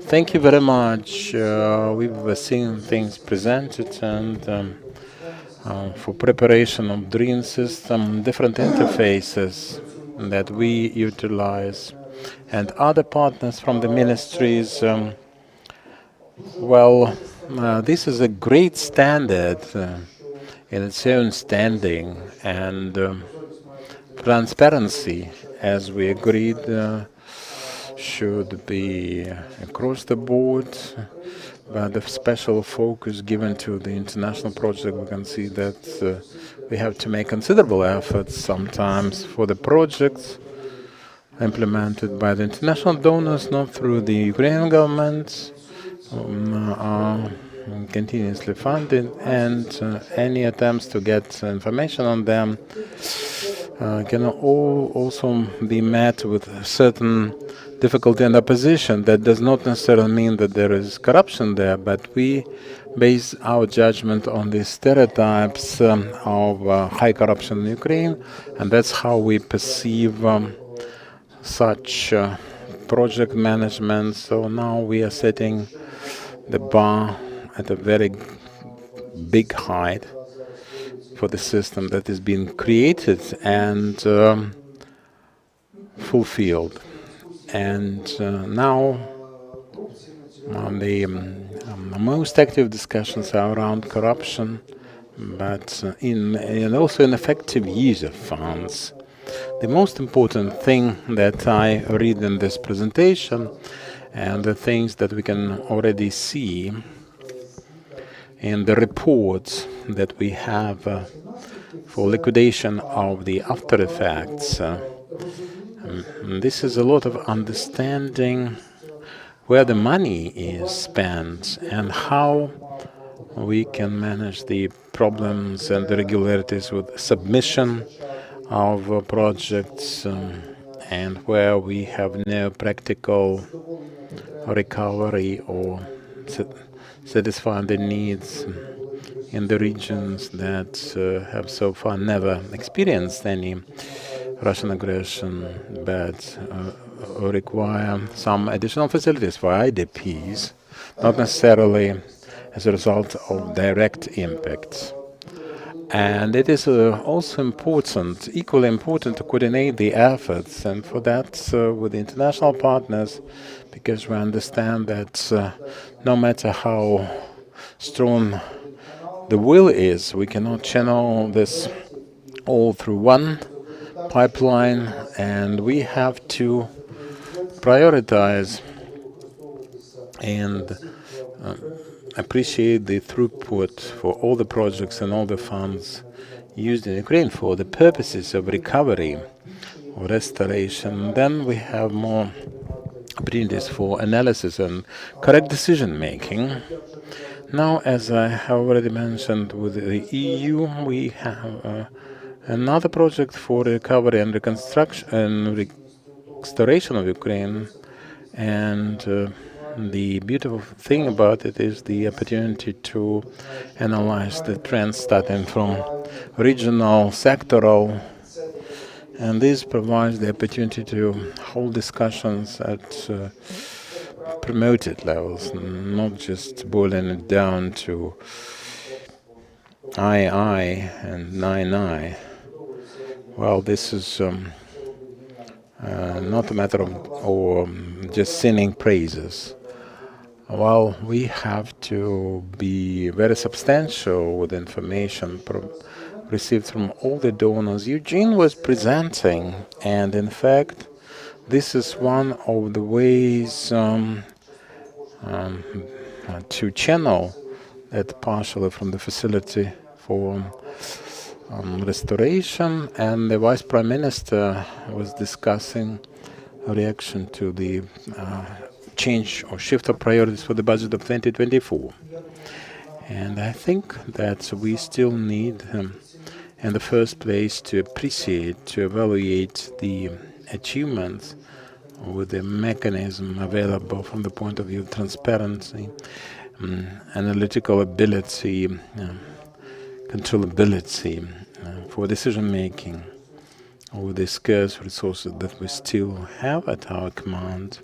Thank you very much. We've seen things presented, and for preparation of dream system, different interfaces that we utilize, and other partners from the ministries. This is a great standard in its own standing, and transparency, as we agreed, should be across the board, but the special focus given to the international project, we can see that we have to make considerable efforts sometimes for the projects implemented by the international donors, not through the Ukrainian government, are continuously funded, and any attempts to get information on them can also be met with certain difficulty and opposition. That does not necessarily mean that there is corruption there, but we base our judgment on the stereotypes of high corruption in Ukraine, and that's how we perceive such project management. So now we are setting the bar at a very big height for the system that is being created and fulfilled. And now the most active discussions are around corruption, but and also in effective use of funds. The most important thing that I read in this presentation, and the things that we can already see in the reports that we have for liquidation of the after effects, this is a lot of understanding where the money is spent and how we can manage the problems and the irregularities with submission of projects, and where we have no practical recovery or satisfying the needs in the regions that have so far never experienced any Russian aggression, but require some additional facilities for IDPs, not necessarily as a result of direct impacts. And it is also important, equally important, to coordinate the efforts, and for that with the international partners, because we understand that no matter how strong the will is, we cannot channel this all through one pipeline, and we have to prioritize and appreciate the throughput for all the projects and all the funds used in Ukraine for the purposes of recovery or restoration. Then we have more opportunities for analysis and correct decision making. Now, as I have already mentioned, with the EU, we have another project for recovery and reconstruction and restoration of Ukraine. And the beautiful thing about it is the opportunity to analyze the trends starting from regional, sectoral, and this provides the opportunity to hold discussions at promoted levels, not just boiling it down to I and 9I. Well, this is not a matter of just singing praises. Well, we have to be very substantial with information received from all the donors. Eugene was presenting, and in fact, this is one of the ways to channel that partially from the facility for restoration, and the Vice Prime Minister was discussing a reaction to the change or shift of priorities for the budget of 2024. And I think that we still need, in the first place, to appreciate, to evaluate the achievements with the mechanism available from the point of view of transparency, analytical ability, controllability for decision-making with the scarce resources that we still have at our command.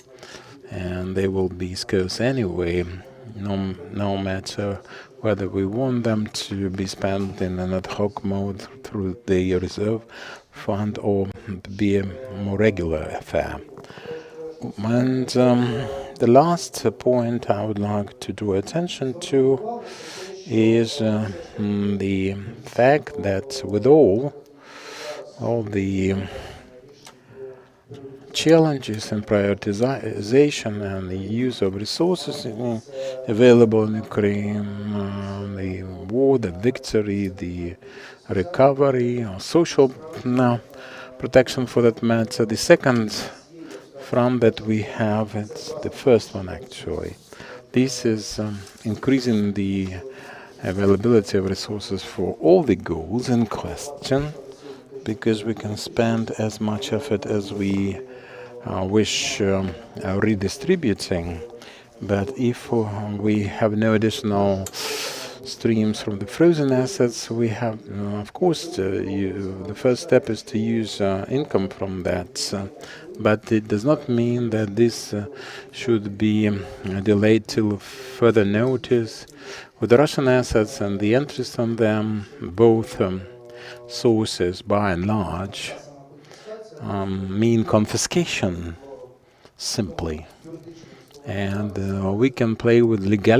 And they will be scarce anyway, no matter whether we want them to be spent in an ad hoc mode through the reserve fund or be a more regular affair. And the last point I would like to draw attention to is the fact that with all the challenges and prioritization and the use of resources available in Ukraine, the war, the victory, the recovery, or social protection for that matter, the second front that we have, it's the first one actually. This is increasing the availability of resources for all the goals in question, because we can spend as much effort as we wish redistributing. But if we have no additional streams from the frozen assets, we have, of course, the first step is to use income from that. But it does not mean that this should be delayed till further notice. With the Russian assets and the interest on them, both sources, by and large, mean confiscation, simply. And we can play with legal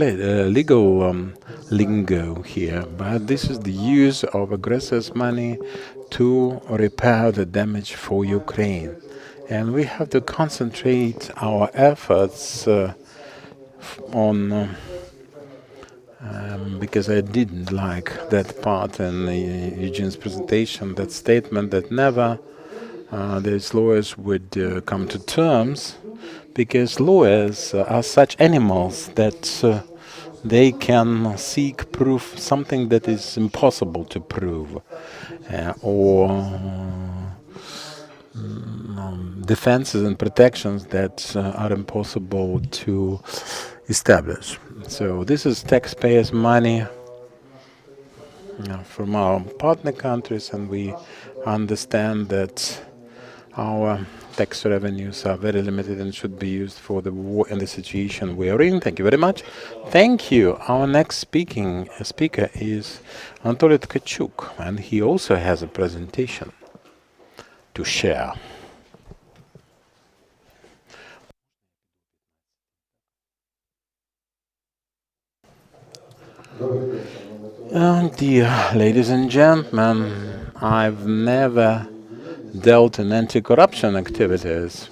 lingo here, but this is the use of aggressors' money to repair the damage for Ukraine. And we have to concentrate our efforts on because I didn't like that part in Eugene's presentation, that statement that never these lawyers would come to terms, because lawyers are such animals that they can seek proof something that is impossible to prove, or defenses and protections that are impossible to establish. So this is taxpayers' money from our partner countries, and we understand that our tax revenues are very limited and should be used for the war and the situation we are in. Thank you very much. Thank you. Our next speaker is Anatoly Tkachuk, and he also has a presentation to share. Dear ladies and gentlemen, I've never dealt in anti-corruption activities,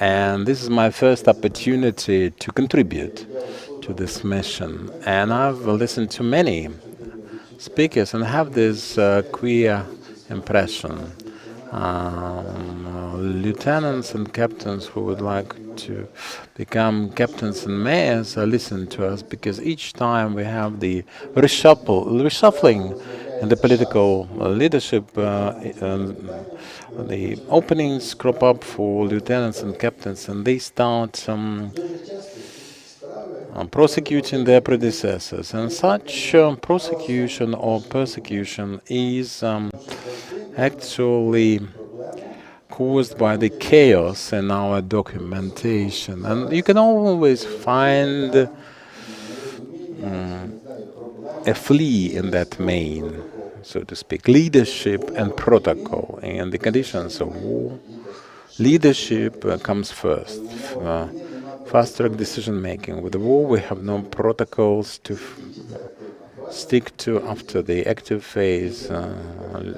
and this is my first opportunity to contribute to this mission. And I've listened to many speakers and have this queer impression lieutenants and captains who would like to become captains and mayors listen to us, because each time we have the reshuffling in the political leadership, the openings crop up for lieutenants and captains, and they start prosecuting their predecessors. And such prosecution or persecution is actually caused by the chaos in our documentation. And you can always find a flea in that mane, so to speak, leadership and protocol. In the conditions of war, leadership comes first. Fast-track decision-making. With the war, we have no protocols to stick to after the active phase.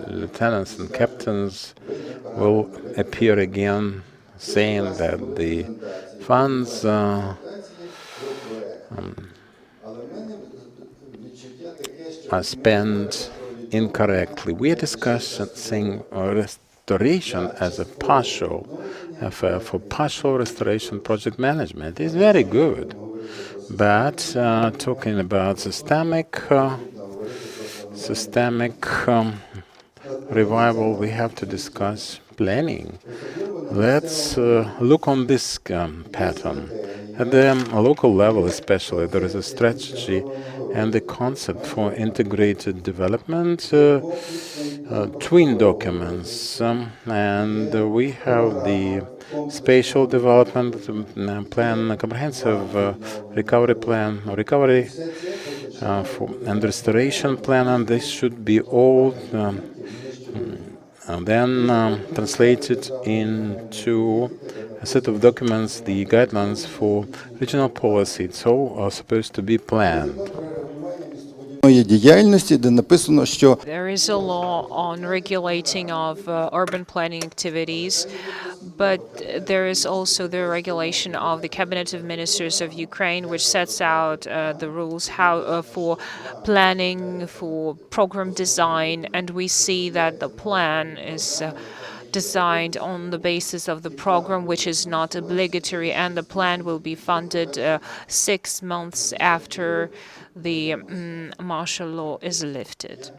Lieutenants and captains will appear again, saying that the funds are spent incorrectly. We are discussing restoration as a partial affair. For partial restoration project management is very good, but talking about systemic revival, we have to discuss planning. Let's look on this pattern. At the local level especially, there is a strategy and the concept for integrated development, twin documents, and we have the spatial development plan, comprehensive recovery plan, and restoration plan, and this should be all then translated into a set of documents, the guidelines for regional policy. It's all supposed to be planned. There is a law on regulating of urban planning activities, but there is also the regulation of the Cabinet of Ministers of Ukraine, which sets out the rules how for planning, for program design, and we see that the plan is designed on the basis of the program, which is not obligatory, and the plan will be funded 6 months after the martial law is lifted.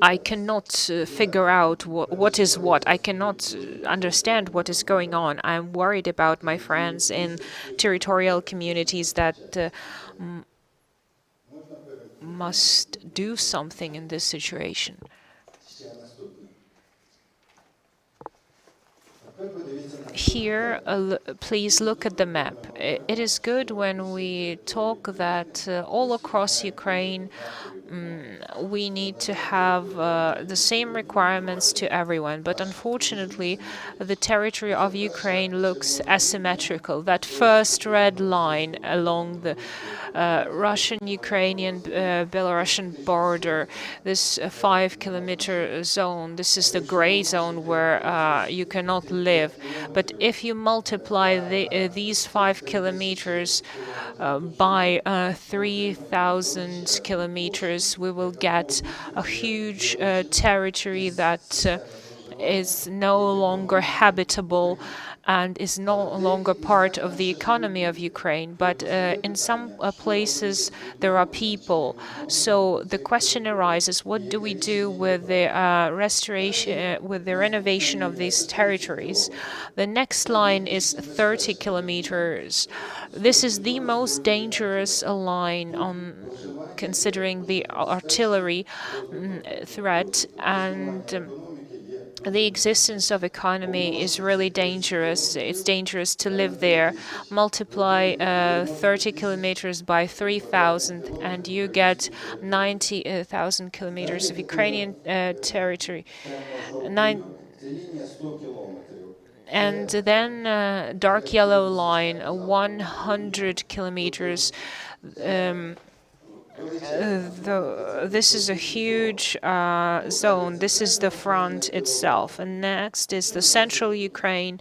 I cannot figure out what is what. I cannot understand what is going on. I'm worried about my friends in territorial communities that must do something in this situation. Here, please look at the map. It is good when we talk that all across Ukraine we need to have the same requirements to everyone, but unfortunately the territory of Ukraine looks asymmetrical. That first red line along the Russian-Ukrainian Belarusian border, this 5-kilometer zone, this is the gray zone where you cannot live. But if you multiply these 5 kilometers by 3,000 kilometers, we will get a huge territory that is no longer habitable and is no longer part of the economy of Ukraine. But in some places there are people. So the question arises, what do we do with the restoration, with the renovation of these territories? The next line is 30 kilometers. This is the most dangerous line on considering the artillery threat, and the existence of economy is really dangerous. It's dangerous to live there. Multiply 30 kilometers by 3,000 and you get 90,000 kilometers of Ukrainian territory. And then dark yellow line, 100 kilometers. This is a huge zone. This is the front itself. And next is the central Ukraine.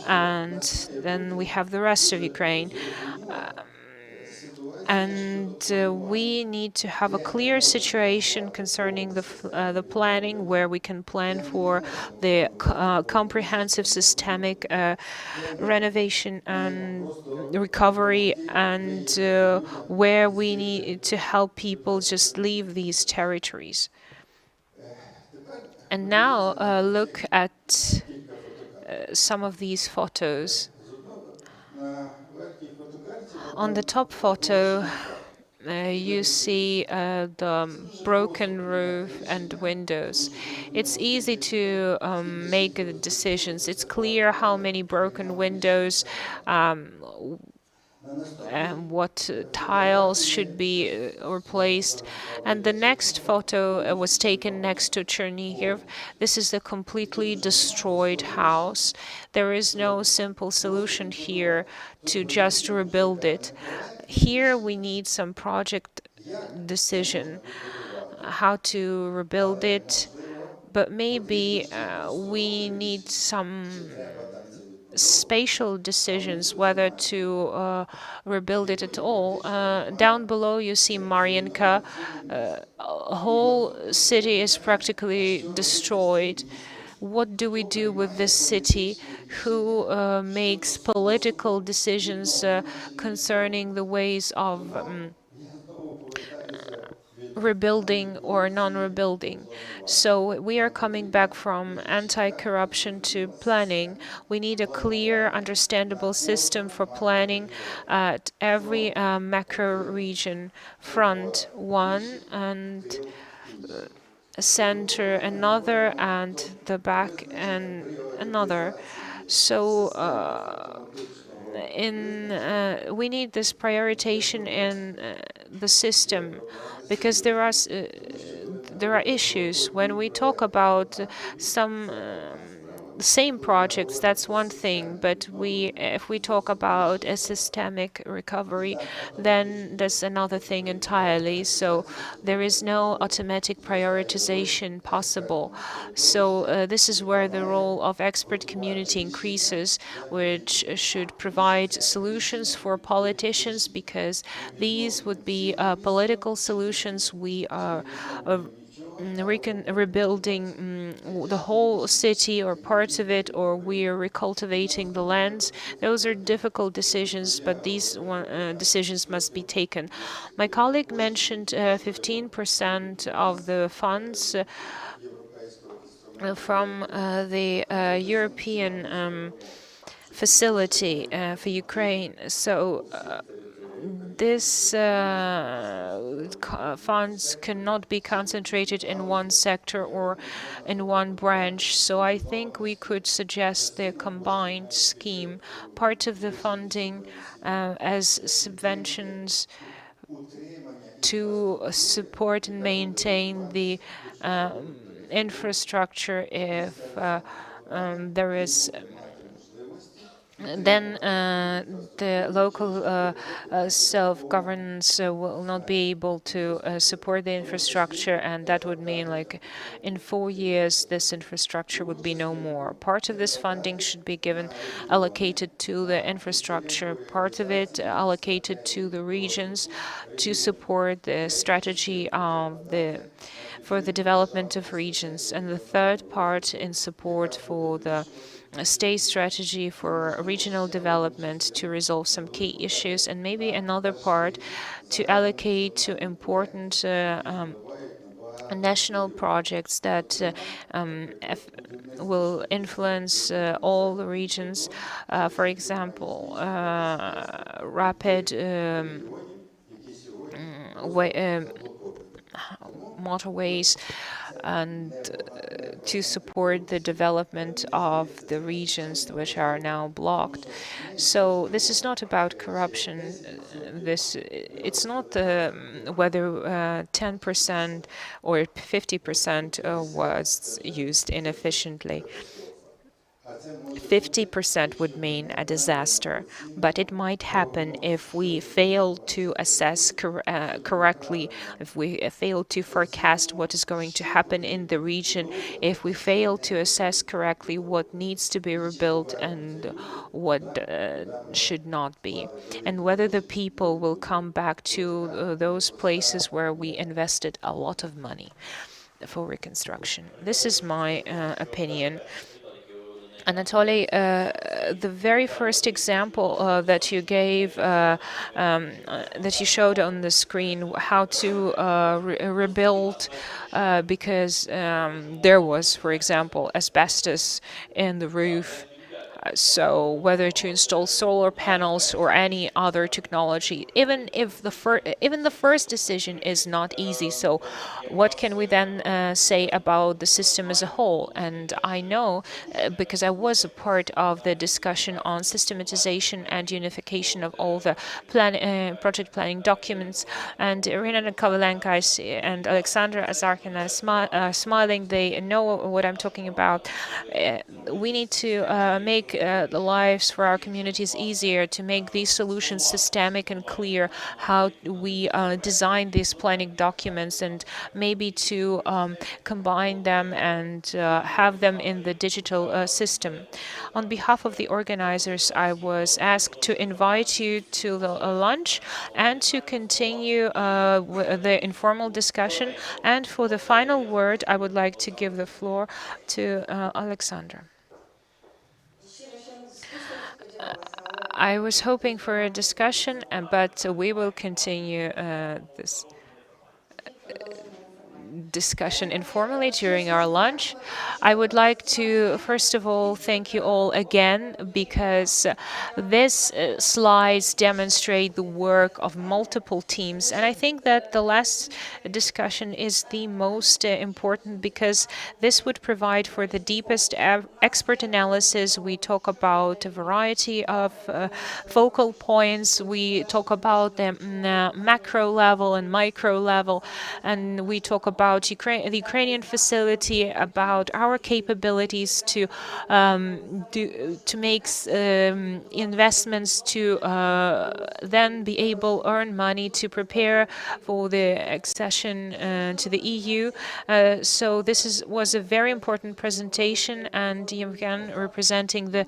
And then we have the rest of Ukraine. And we need to have a clear situation concerning the planning, where we can plan for the comprehensive systemic renovation and recovery, and where we need to help people just leave these territories. And now look at some of these photos. On the top photo, you see the broken roof and windows. It's easy to make decisions. It's clear how many broken windows, and what tiles should be replaced. And the next photo was taken next to Chernihiv. This is a completely destroyed house. There is no simple solution here to just rebuild it. Here we need some project decision, how to rebuild it, but maybe we need some spatial decisions whether to rebuild it at all. Down below you see Mariinka. A whole city is practically destroyed. What do we do with this city? Who makes political decisions concerning the ways of rebuilding or non-rebuilding? So we are coming back from anti-corruption to planning. We need a clear, understandable system for planning at every macro region. Front one, and center another, and the back and another. So we need this prioritization in the system, because there are issues. When we talk about some same projects, that's one thing, but if we talk about a systemic recovery, then that's another thing entirely. So there is no automatic prioritization possible. So this is where the role of expert community increases, which should provide solutions for politicians, because these would be political solutions. We are rebuilding the whole city or parts of it, or we are recultivating the lands. Those are difficult decisions, but these decisions must be taken. My colleague mentioned 15% of the funds from the European facility for Ukraine. So this funds cannot be concentrated in one sector or in one branch. So I think we could suggest the combined scheme. Part of the funding as subventions to support and maintain the infrastructure if there is. Then the local self-governance will not be able to support the infrastructure, and that would mean, like, in 4 years this infrastructure would be no more. Part of this funding should be allocated to the infrastructure, part of it allocated to the regions to support the strategy for the development of regions, and the third part in support for the state strategy for regional development to resolve some key issues, and maybe another part to allocate to important national projects that will influence all the regions. For example, rapid motorways, and to support the development of the regions which are now blocked. So this is not about corruption. It's not whether 10% or 50% was used inefficiently. 50% would mean a disaster, but it might happen if we fail to assess correctly, if we fail to forecast what is going to happen in the region, if we fail to assess correctly what needs to be rebuilt and what should not be, and whether the people will come back to those places where we invested a lot of money for reconstruction. This is my opinion. Anatoly, the very first example that you gave, that you showed on the screen, how to rebuild, because there was, for example, asbestos in the roof. So whether to install solar panels or any other technology, even the first decision is not easy. So what can we then say about the system as a whole? And I know, because I was a part of the discussion on systematization and unification of all the project planning documents, and Irina Kovalenko and Alexandra Azarkina are smiling. They know what I'm talking about. We need to make the lives for our communities easier, to make these solutions systemic and clear, how we design these planning documents, and maybe to combine them and have them in the digital system. On behalf of the organizers, I was asked to invite you to the lunch and to continue the informal discussion. And for the final word, I would like to give the floor to Alexandra. I was hoping for a discussion, but we will continue this discussion informally during our lunch. I would like to, first of all, thank you all again, because these slides demonstrate the work of multiple teams. And I think that the last discussion is the most important, because this would provide for the deepest expert analysis. We talk about a variety of focal points. We talk about the macro level and micro level, and we talk about the Ukrainian facility, about our capabilities to make investments, to then be able to earn money to prepare for the accession to the EU. So this was a very important presentation, and Yevgen representing the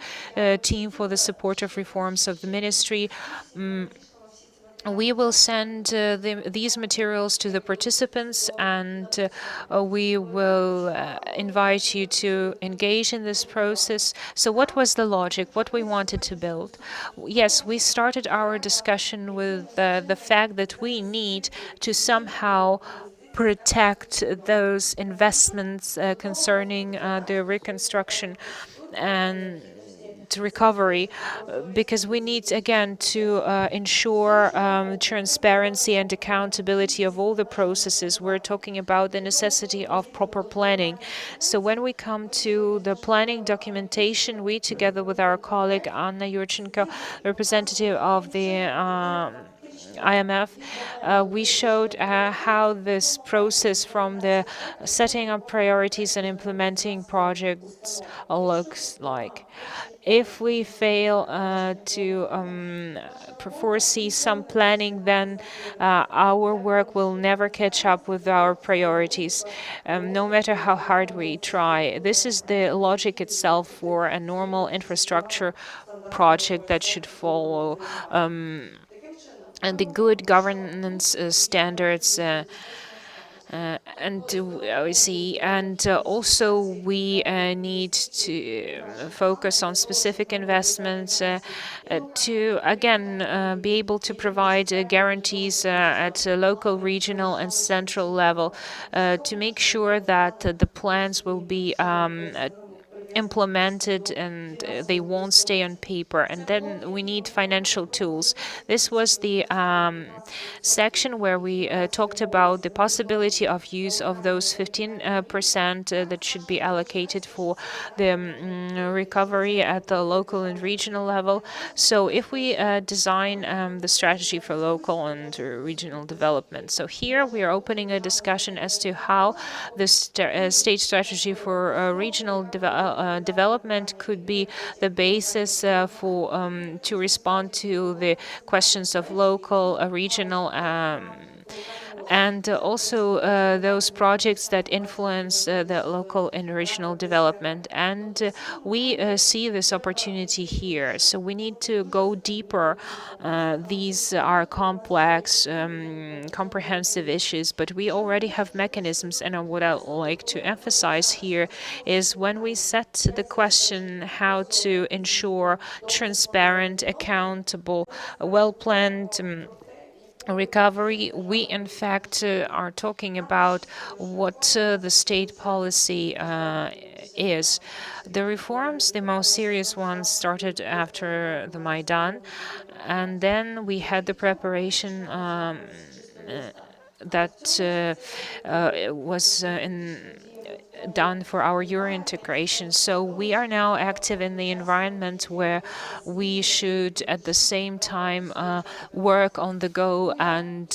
team for the support of reforms of the ministry. We will send these materials to the participants, and we will invite you to engage in this process. So what was the logic, what we wanted to build? Yes, we started our discussion with the fact that we need to somehow protect those investments concerning the reconstruction and recovery, because we need, again, to ensure transparency and accountability of all the processes. We're talking about the necessity of proper planning. So when we come to the planning documentation, we, together with our colleague Anna Yurchenko, representative of the IMF, we showed how this process from the setting up priorities and implementing projects looks like. If we fail to foresee some planning, then our work will never catch up with our priorities, no matter how hard we try. This is the logic itself for a normal infrastructure project that should follow and the good governance standards. And we see, and also we need to focus on specific investments to, again, be able to provide guarantees at a local, regional, and central level to make sure that the plans will be implemented and they won't stay on paper. And then we need financial tools. This was the section where we talked about the possibility of use of those 15% that should be allocated for the recovery at the local and regional level. So if we design the strategy for local and regional development. So here we are opening a discussion as to how the state strategy for regional development development could be the basis to respond to the questions of local, regional, and also those projects that influence the local and regional development. And we see this opportunity here. So we need to go deeper. These are complex, comprehensive issues, but we already have mechanisms. And what I would like to emphasize here is when we set the question how to ensure transparent, accountable, well-planned recovery, we in fact are talking about what the state policy is. The reforms, the most serious ones, started after the Maidan, and then we had the preparation that was done for our Euro integration. So we are now active in the environment where we should at the same time work on the go and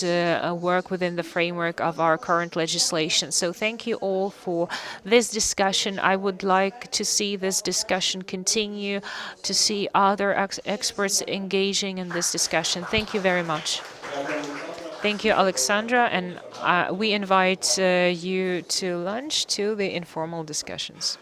work within the framework of our current legislation. So thank you all for this discussion. I would like to see this discussion continue, to see other experts engaging in this discussion. Thank you very much. Thank you, Alexandra, and we invite you to lunch, to the informal discussions.